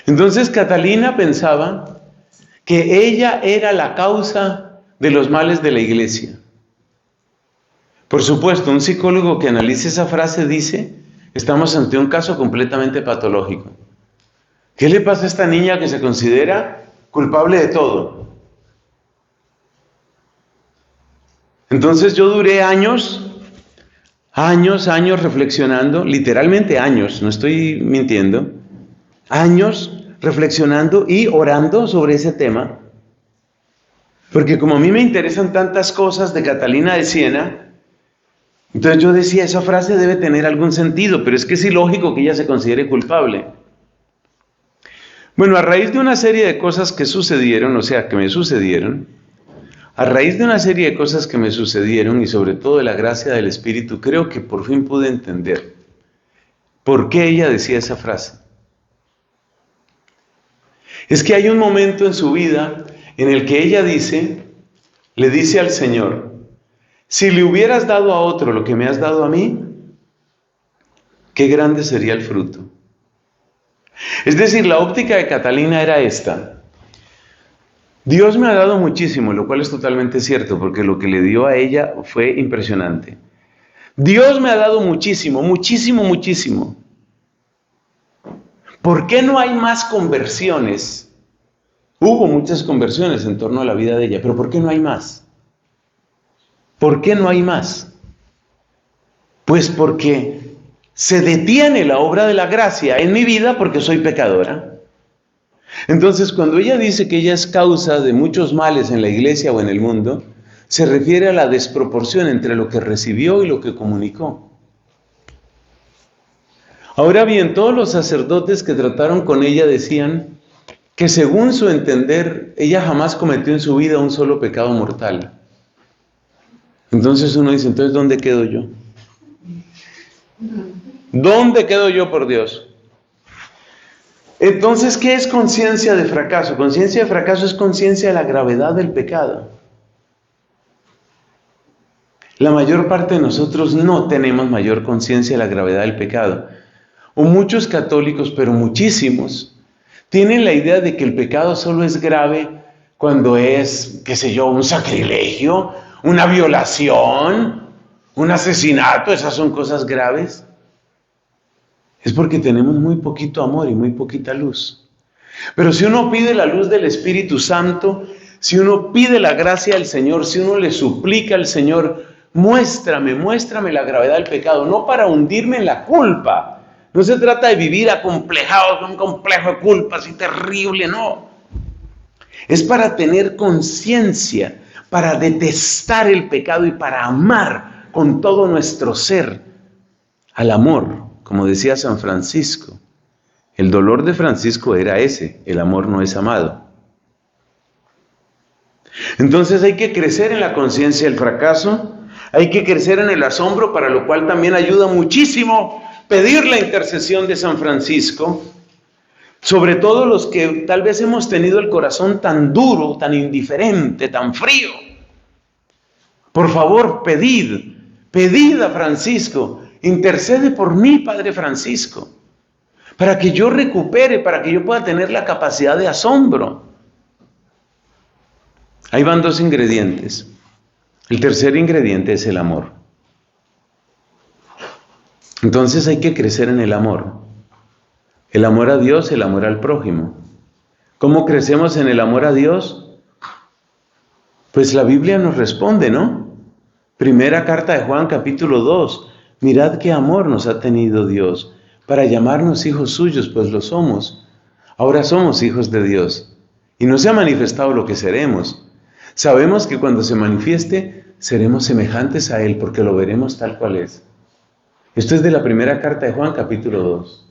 Entonces Catalina pensaba que ella era la causa de los males de la iglesia. Por supuesto, un psicólogo que analice esa frase dice, estamos ante un caso completamente patológico. ¿Qué le pasa a esta niña que se considera culpable de todo? Entonces yo duré años reflexionando, literalmente años, no estoy mintiendo, años reflexionando y orando sobre ese tema, porque como a mí me interesan tantas cosas de Catalina de Siena, entonces yo decía, esa frase debe tener algún sentido, pero es que es ilógico que ella se considere culpable. Bueno, a raíz de una serie de cosas que sucedieron, a raíz de una serie de cosas que me sucedieron y sobre todo de la gracia del Espíritu, creo que por fin pude entender por qué ella decía esa frase. Es que hay un momento en su vida en el que ella le dice al Señor, si le hubieras dado a otro lo que me has dado a mí, qué grande sería el fruto. Es decir, la óptica de Catalina era esta. Dios me ha dado muchísimo, lo cual es totalmente cierto, porque lo que le dio a ella fue impresionante. Dios me ha dado muchísimo, muchísimo, muchísimo. ¿Por qué no hay más conversiones? Hubo muchas conversiones en torno a la vida de ella, pero ¿por qué no hay más? ¿Por qué no hay más? Pues porque se detiene la obra de la gracia en mi vida porque soy pecadora. Entonces, cuando ella dice que ella es causa de muchos males en la iglesia o en el mundo, se refiere a la desproporción entre lo que recibió y lo que comunicó. Ahora bien, todos los sacerdotes que trataron con ella decían que según su entender, ella jamás cometió en su vida un solo pecado mortal. Entonces uno dice, entonces ¿dónde quedo yo? ¿Dónde quedo yo, por Dios? Entonces, ¿qué es conciencia de fracaso? Conciencia de fracaso es conciencia de la gravedad del pecado. La mayor parte de nosotros no tenemos mayor conciencia de la gravedad del pecado. O muchos católicos, pero muchísimos, Tienen la idea de que el pecado solo es grave cuando es, qué sé yo, un sacrilegio, una violación, un asesinato. Esas son cosas graves. Es porque tenemos muy poquito amor y muy poquita luz. Pero si uno pide la luz del Espíritu Santo, si uno pide la gracia del Señor, si uno le suplica al Señor, muéstrame la gravedad del pecado, no para hundirme en la culpa. No se trata de vivir acomplejado con un complejo de culpa así terrible, no. Es para tener conciencia, para detestar el pecado y para amar con todo nuestro ser al amor, como decía San Francisco. El dolor de Francisco era ese, el amor no es amado. Entonces hay que crecer en la conciencia del fracaso, hay que crecer en el asombro, para lo cual también ayuda muchísimo pedir la intercesión de San Francisco, sobre todo los que tal vez hemos tenido el corazón tan duro, tan indiferente, tan frío. Por favor, pedid a Francisco, intercede por mí, Padre Francisco, para que yo recupere, para que yo pueda tener la capacidad de asombro. Ahí van dos ingredientes. El tercer ingrediente es el amor. Entonces hay que crecer en el amor. El amor a Dios, el amor al prójimo. ¿Cómo crecemos en el amor a Dios? Pues la Biblia nos responde, ¿no? Primera carta de Juan, capítulo 2. Mirad qué amor nos ha tenido Dios para llamarnos hijos suyos, pues lo somos. Ahora somos hijos de Dios. Y no se ha manifestado lo que seremos. Sabemos que cuando se manifieste, seremos semejantes a Él, porque lo veremos tal cual es. Esto es de la primera carta de Juan, capítulo 2.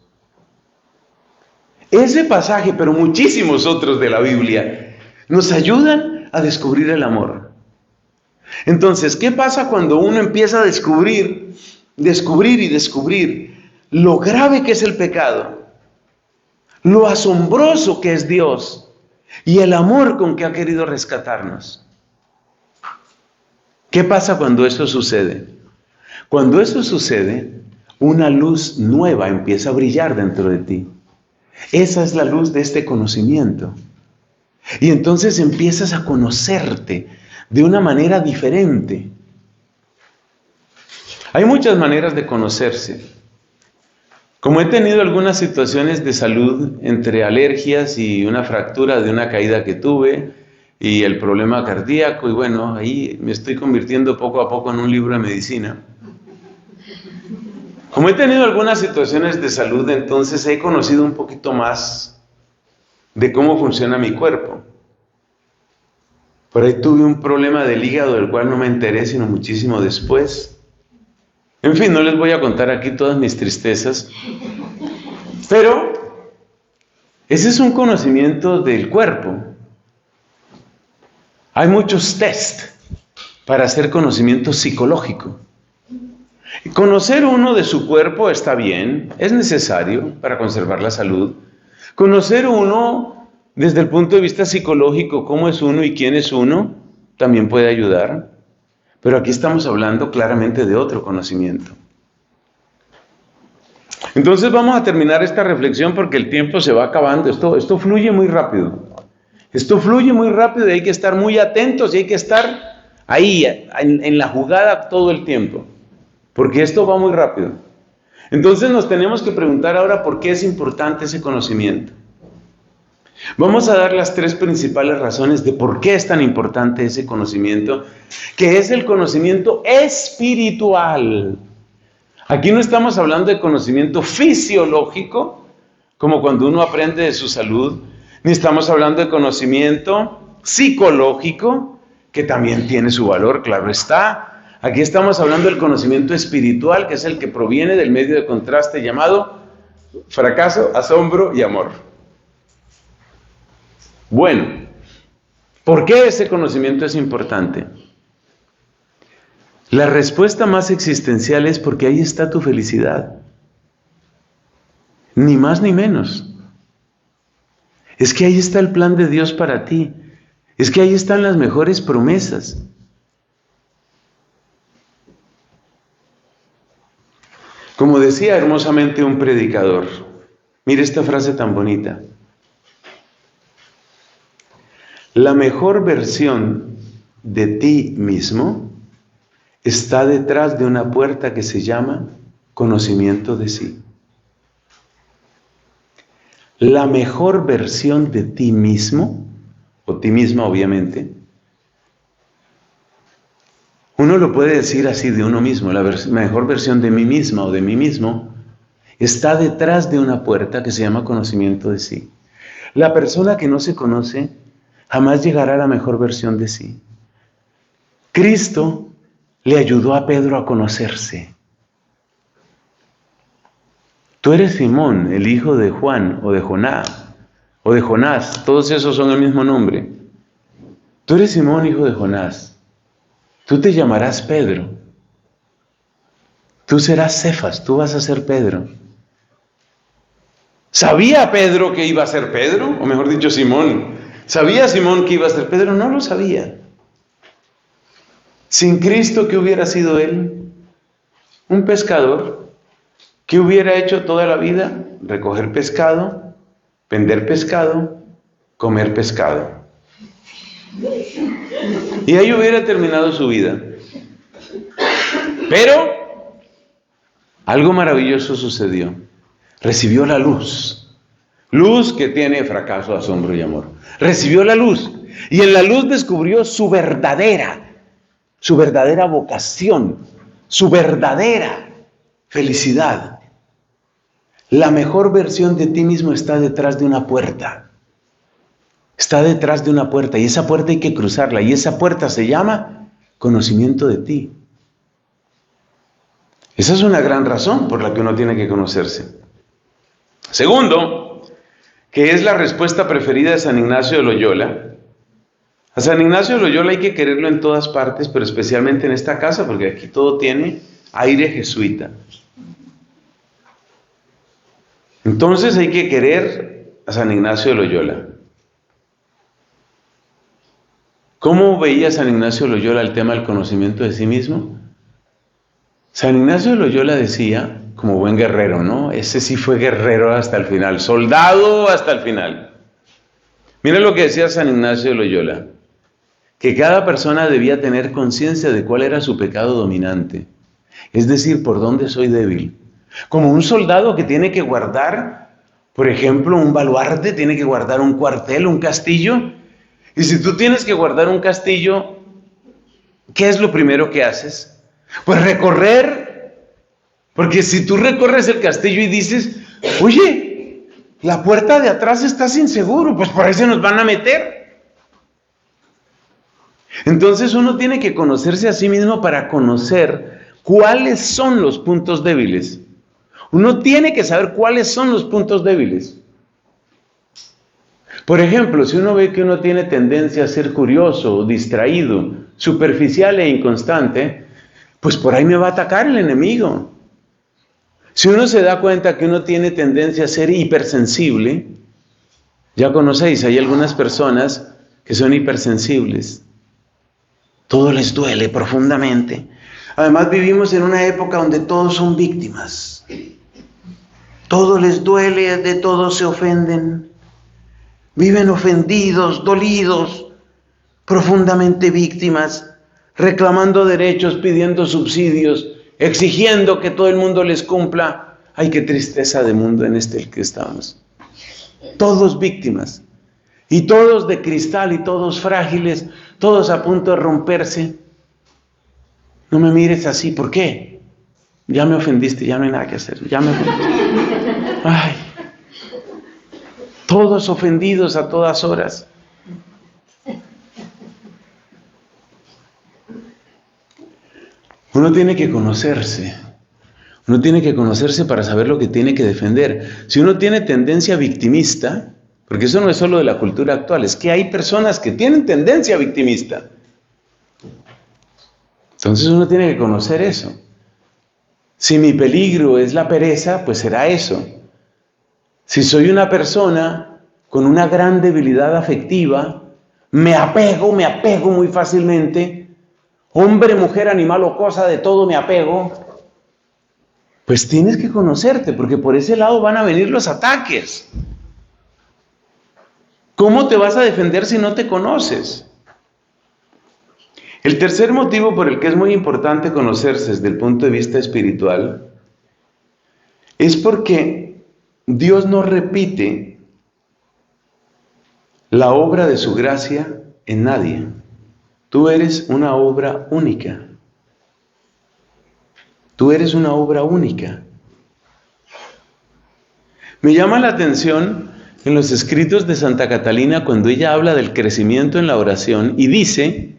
Ese pasaje, pero muchísimos otros de la Biblia, nos ayudan a descubrir el amor. Entonces, ¿qué pasa cuando uno empieza a descubrir lo grave que es el pecado, lo asombroso que es Dios y el amor con que ha querido rescatarnos? ¿Qué pasa cuando eso sucede? Cuando eso sucede, una luz nueva empieza a brillar dentro de ti. Esa es la luz de este conocimiento. Y entonces empiezas a conocerte de una manera diferente. Hay muchas maneras de conocerse. Como he tenido algunas situaciones de salud entre alergias y una fractura de una caída que tuve y el problema cardíaco, y bueno, ahí me estoy convirtiendo poco a poco en un libro de medicina. Como he tenido algunas situaciones de salud, entonces he conocido un poquito más de cómo funciona mi cuerpo. Por ahí tuve un problema del hígado del cual no me enteré sino muchísimo después. En fin, no les voy a contar aquí todas mis tristezas, pero ese es un conocimiento del cuerpo. Hay muchos test para hacer conocimiento psicológico. Conocer uno de su cuerpo está bien, es necesario para conservar la salud. Conocer uno desde el punto de vista psicológico, cómo es uno y quién es uno, también puede ayudar. Pero aquí estamos hablando claramente de otro conocimiento. Entonces vamos a terminar esta reflexión porque el tiempo se va acabando. Esto fluye muy rápido. Esto fluye muy rápido y hay que estar muy atentos y hay que estar ahí, en la jugada todo el tiempo. Porque esto va muy rápido. Entonces nos tenemos que preguntar ahora por qué es importante ese conocimiento. Vamos a dar las tres principales razones de por qué es tan importante ese conocimiento, que es el conocimiento espiritual. Aquí no estamos hablando de conocimiento fisiológico, como cuando uno aprende de su salud, ni estamos hablando de conocimiento psicológico, que también tiene su valor, claro está. Aquí estamos hablando del conocimiento espiritual, que es el que proviene del medio de contraste llamado fracaso, asombro y amor. Bueno, ¿por qué ese conocimiento es importante? La respuesta más existencial es porque ahí está tu felicidad. Ni más ni menos. Es que ahí está el plan de Dios para ti. Es que ahí están las mejores promesas. Como decía hermosamente un predicador, mire esta frase tan bonita: La mejor versión de ti mismo está detrás de una puerta que se llama conocimiento de sí. La mejor versión de ti mismo, o ti misma obviamente, uno lo puede decir así de uno mismo, la mejor versión de mí misma o de mí mismo está detrás de una puerta que se llama conocimiento de sí. La persona que no se conoce jamás llegará a la mejor versión de sí. Cristo le ayudó a Pedro a conocerse. Tú eres Simón, el hijo de Juan o de Jonás, todos esos son el mismo nombre. Tú eres Simón, hijo de Jonás. Tú te llamarás Pedro. Tú serás Cefas, tú vas a ser Pedro. ¿Sabía Pedro que iba a ser Pedro? O mejor dicho, Simón. ¿Sabía Simón que iba a ser Pedro? No lo sabía. Sin Cristo, ¿qué hubiera sido él? Un pescador. ¿Qué hubiera hecho toda la vida? Recoger pescado, vender pescado, comer pescado. Y ahí hubiera terminado su vida. Pero algo maravilloso sucedió. Recibió la luz. Luz que tiene fracaso, asombro y amor. Recibió la luz. Y en la luz descubrió su verdadera vocación, su verdadera felicidad. La mejor versión de ti mismo está detrás de una puerta. Está detrás de una puerta y esa puerta hay que cruzarla y esa puerta se llama conocimiento de ti. Esa es una gran razón por la que uno tiene que conocerse. Segundo, que es la respuesta preferida de San Ignacio de Loyola. A San Ignacio de Loyola hay que quererlo en todas partes, pero especialmente en esta casa, porque aquí todo tiene aire jesuita. Entonces hay que querer a San Ignacio de Loyola. ¿Cómo veía San Ignacio de Loyola el tema del conocimiento de sí mismo? San Ignacio de Loyola decía, como buen guerrero, ¿no? Ese sí fue guerrero hasta el final, soldado hasta el final. Miren lo que decía San Ignacio de Loyola, que cada persona debía tener conciencia de cuál era su pecado dominante, es decir, por dónde soy débil. Como un soldado que tiene que guardar, por ejemplo, un baluarte, tiene que guardar un cuartel, un castillo. Y si tú tienes que guardar un castillo, ¿qué es lo primero que haces? Pues recorrer. Porque si tú recorres el castillo y dices, oye, la puerta de atrás está sin seguro, pues por ahí se nos van a meter. Entonces uno tiene que conocerse a sí mismo para conocer cuáles son los puntos débiles. Uno tiene que saber cuáles son los puntos débiles. Por ejemplo, si uno ve que uno tiene tendencia a ser curioso, distraído, superficial e inconstante, pues por ahí me va a atacar el enemigo. Si uno se da cuenta que uno tiene tendencia a ser hipersensible, ya conocéis, hay algunas personas que son hipersensibles. Todo les duele profundamente. Además vivimos en una época donde todos son víctimas. Todo les duele, de todo se ofenden. Viven ofendidos, dolidos, profundamente víctimas, reclamando derechos, pidiendo subsidios, exigiendo que todo el mundo les cumpla. Ay, qué tristeza de mundo en el que estamos. Todos víctimas. Y todos de cristal y todos frágiles, todos a punto de romperse. No me mires así, ¿por qué? Ya me ofendiste, ya no hay nada que hacer. Ya me ofendiste. Ay. Todos ofendidos a todas horas. Uno tiene que conocerse. Uno tiene que conocerse para saber lo que tiene que defender. Si uno tiene tendencia victimista, porque eso no es solo de la cultura actual, es que hay personas que tienen tendencia victimista. Entonces uno tiene que conocer eso. Si mi peligro es la pereza, pues será eso. Si soy una persona con una gran debilidad afectiva, me apego muy fácilmente, hombre, mujer, animal o cosa, de todo me apego, pues tienes que conocerte, porque por ese lado van a venir los ataques. ¿Cómo te vas a defender si no te conoces? El tercer motivo por el que es muy importante conocerse desde el punto de vista espiritual es porque Dios no repite la obra de su gracia en nadie. Tú eres una obra única. Tú eres una obra única. Me llama la atención en los escritos de Santa Catalina cuando ella habla del crecimiento en la oración y dice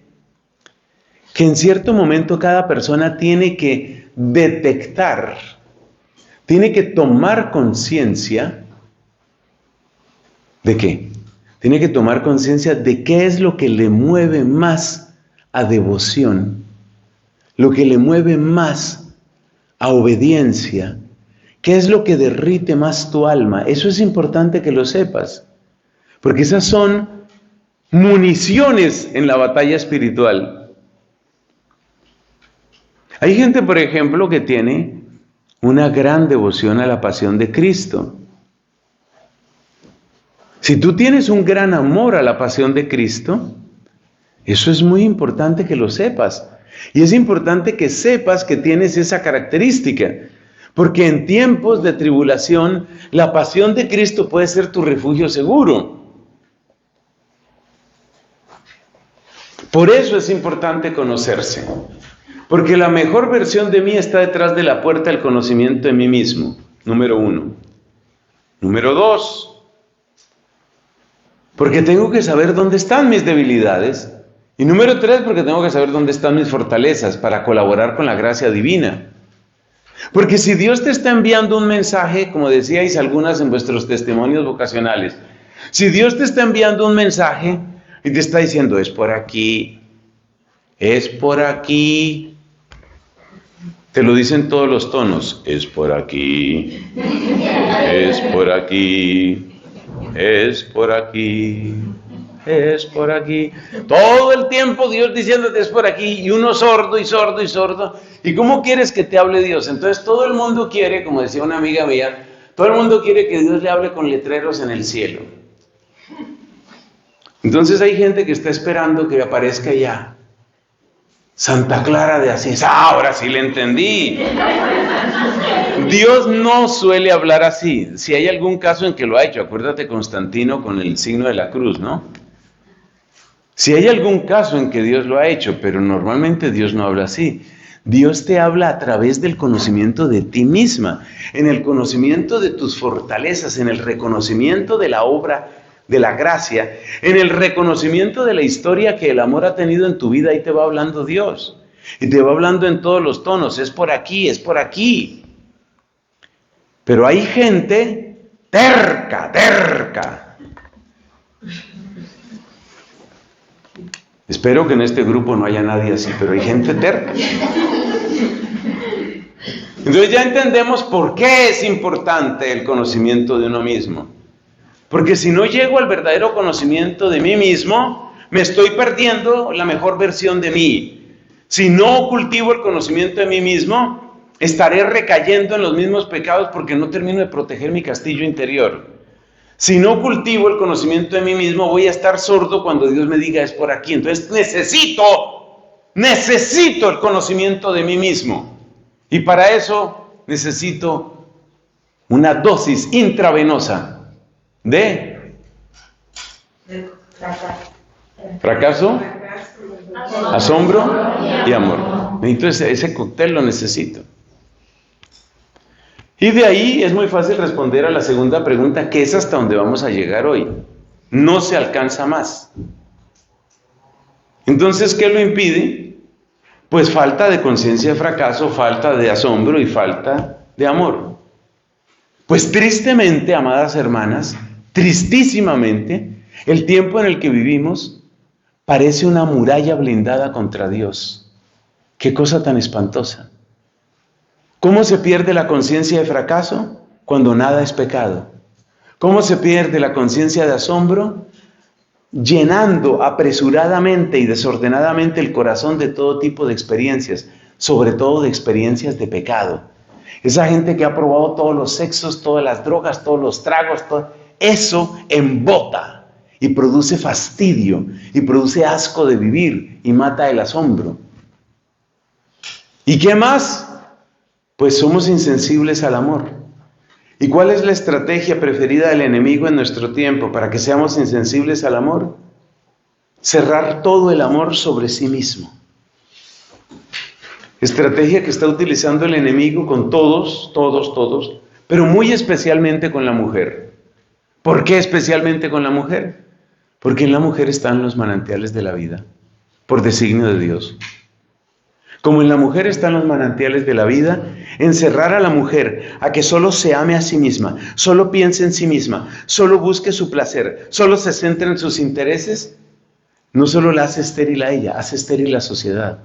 que en cierto momento cada persona tiene que detectar, tiene que tomar conciencia ¿de qué? Tiene que tomar conciencia de qué es lo que le mueve más a devoción, lo que le mueve más a obediencia, qué es lo que derrite más tu alma. Eso es importante que lo sepas, porque esas son municiones en la batalla espiritual. Hay gente, por ejemplo, que tiene una gran devoción a la pasión de Cristo. Si tú tienes un gran amor a la pasión de Cristo, eso es muy importante que lo sepas. Y es importante que sepas que tienes esa característica, porque en tiempos de tribulación, la pasión de Cristo puede ser tu refugio seguro. Por eso es importante conocerse, porque la mejor versión de mí está detrás de la puerta del conocimiento de mí mismo, número 1. Número 2, porque tengo que saber dónde están mis debilidades. Y número 3, porque tengo que saber dónde están mis fortalezas para colaborar con la gracia divina. Porque si Dios te está enviando un mensaje, como decíais algunas en vuestros testimonios vocacionales, si Dios te está enviando un mensaje y te está diciendo, es por aquí, te lo dicen todos los tonos, es por aquí, es por aquí, es por aquí. Es por aquí. Todo el tiempo Dios diciéndote es por aquí, y uno sordo y sordo y sordo. ¿Y cómo quieres que te hable Dios? Entonces todo el mundo quiere, como decía una amiga mía, todo el mundo quiere que Dios le hable con letreros en el cielo. Entonces hay gente que está esperando que aparezca ya Santa Clara de Asís. Ahora sí le entendí. Dios no suele hablar así. Si hay algún caso en que lo ha hecho, acuérdate Constantino con el signo de la cruz, ¿no? Si hay algún caso en que Dios lo ha hecho, pero normalmente Dios no habla así. Dios te habla a través del conocimiento de ti misma, en el conocimiento de tus fortalezas, en el reconocimiento de la obra de la gracia, en el reconocimiento de la historia que el amor ha tenido en tu vida. Ahí te va hablando Dios. Y te va hablando en todos los tonos. Es por aquí, es por aquí. Pero hay gente terca. Espero que en este grupo no haya nadie así, pero hay gente terca. Entonces ya entendemos por qué es importante el conocimiento de uno mismo. Porque si no llego al verdadero conocimiento de mí mismo, me estoy perdiendo la mejor versión de mí. Si no cultivo el conocimiento de mí mismo, estaré recayendo en los mismos pecados porque no termino de proteger mi castillo interior. Si no cultivo el conocimiento de mí mismo, voy a estar sordo cuando Dios me diga es por aquí. Entonces necesito el conocimiento de mí mismo. Y para eso necesito una dosis intravenosa de fracaso, asombro y amor. Entonces ese cóctel lo necesito. Y de ahí es muy fácil responder a la segunda pregunta, que es hasta donde vamos a llegar hoy. No se alcanza más. Entonces, ¿qué lo impide? Pues falta de conciencia de fracaso, falta de asombro y falta de amor. Pues tristemente, amadas hermanas, tristísimamente, el tiempo en el que vivimos parece una muralla blindada contra Dios. ¡Qué cosa tan espantosa! ¿Cómo se pierde la conciencia de fracaso? Cuando nada es pecado. ¿Cómo se pierde la conciencia de asombro? Llenando apresuradamente y desordenadamente el corazón de todo tipo de experiencias, sobre todo de experiencias de pecado. Esa gente que ha probado todos los sexos, todas las drogas, todos los tragos, eso embota y produce fastidio y produce asco de vivir y mata el asombro. ¿Y qué más? Pues somos insensibles al amor. ¿Y cuál es la estrategia preferida del enemigo en nuestro tiempo para que seamos insensibles al amor? Cerrar todo el amor sobre sí mismo. Estrategia que está utilizando el enemigo con todos, pero muy especialmente con la mujer. ¿Por qué especialmente con la mujer? Porque en la mujer están los manantiales de la vida, por designio de Dios. Como en la mujer están los manantiales de la vida, encerrar a la mujer a que solo se ame a sí misma, solo piense en sí misma, solo busque su placer, solo se centre en sus intereses, no solo la hace estéril a ella, hace estéril la sociedad.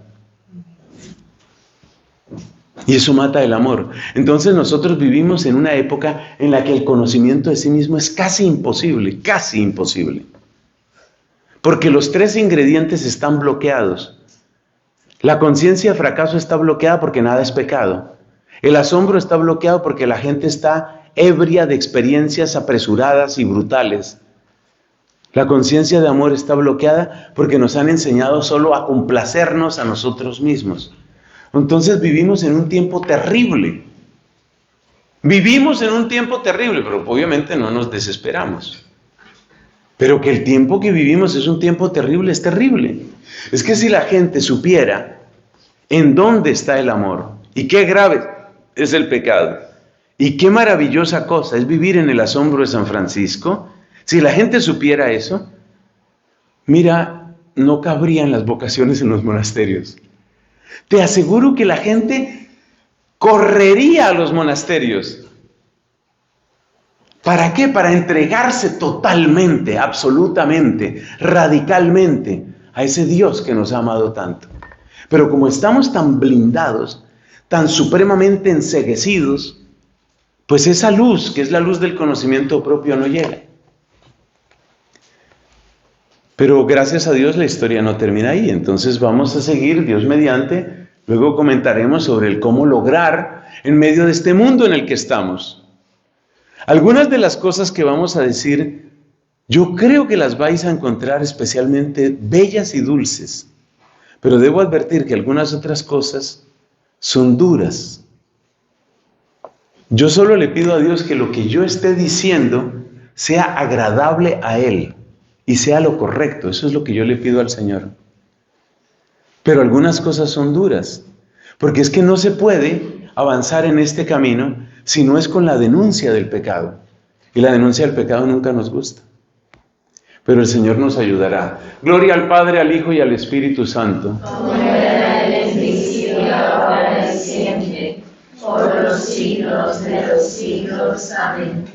Y eso mata el amor. Entonces nosotros vivimos en una época en la que el conocimiento de sí mismo es casi imposible. Porque los tres ingredientes están bloqueados. La conciencia de fracaso está bloqueada porque nada es pecado. El asombro está bloqueado porque la gente está ebria de experiencias apresuradas y brutales. La conciencia de amor está bloqueada porque nos han enseñado solo a complacernos a nosotros mismos. Entonces vivimos en un tiempo terrible. Pero obviamente no nos desesperamos. Pero que el tiempo que vivimos es un tiempo terrible, es terrible. Es que si la gente supiera en dónde está el amor y qué grave es el pecado y qué maravillosa cosa es vivir en el asombro de San Francisco, si la gente supiera eso, mira, no cabrían las vocaciones en los monasterios. Te aseguro que la gente correría a los monasterios. ¿Para qué? Para entregarse totalmente, absolutamente, radicalmente a ese Dios que nos ha amado tanto. Pero como estamos tan blindados, tan supremamente enceguecidos, pues esa luz, que es la luz del conocimiento propio, no llega. Pero gracias a Dios la historia no termina ahí, entonces vamos a seguir, Dios mediante, luego comentaremos sobre el cómo lograr en medio de este mundo en el que estamos. Algunas de las cosas que vamos a decir, yo creo que las vais a encontrar especialmente bellas y dulces, pero debo advertir que algunas otras cosas son duras. Yo solo le pido a Dios que lo que yo esté diciendo sea agradable a Él y sea lo correcto. Eso es lo que yo le pido al Señor. Pero algunas cosas son duras, porque es que no se puede avanzar en este camino si no es con la denuncia del pecado. Y la denuncia del pecado nunca nos gusta. Pero el Señor nos ayudará. Gloria al Padre, al Hijo y al Espíritu Santo.
Como era en el principio, ahora y siempre, por los siglos de los siglos. Amén.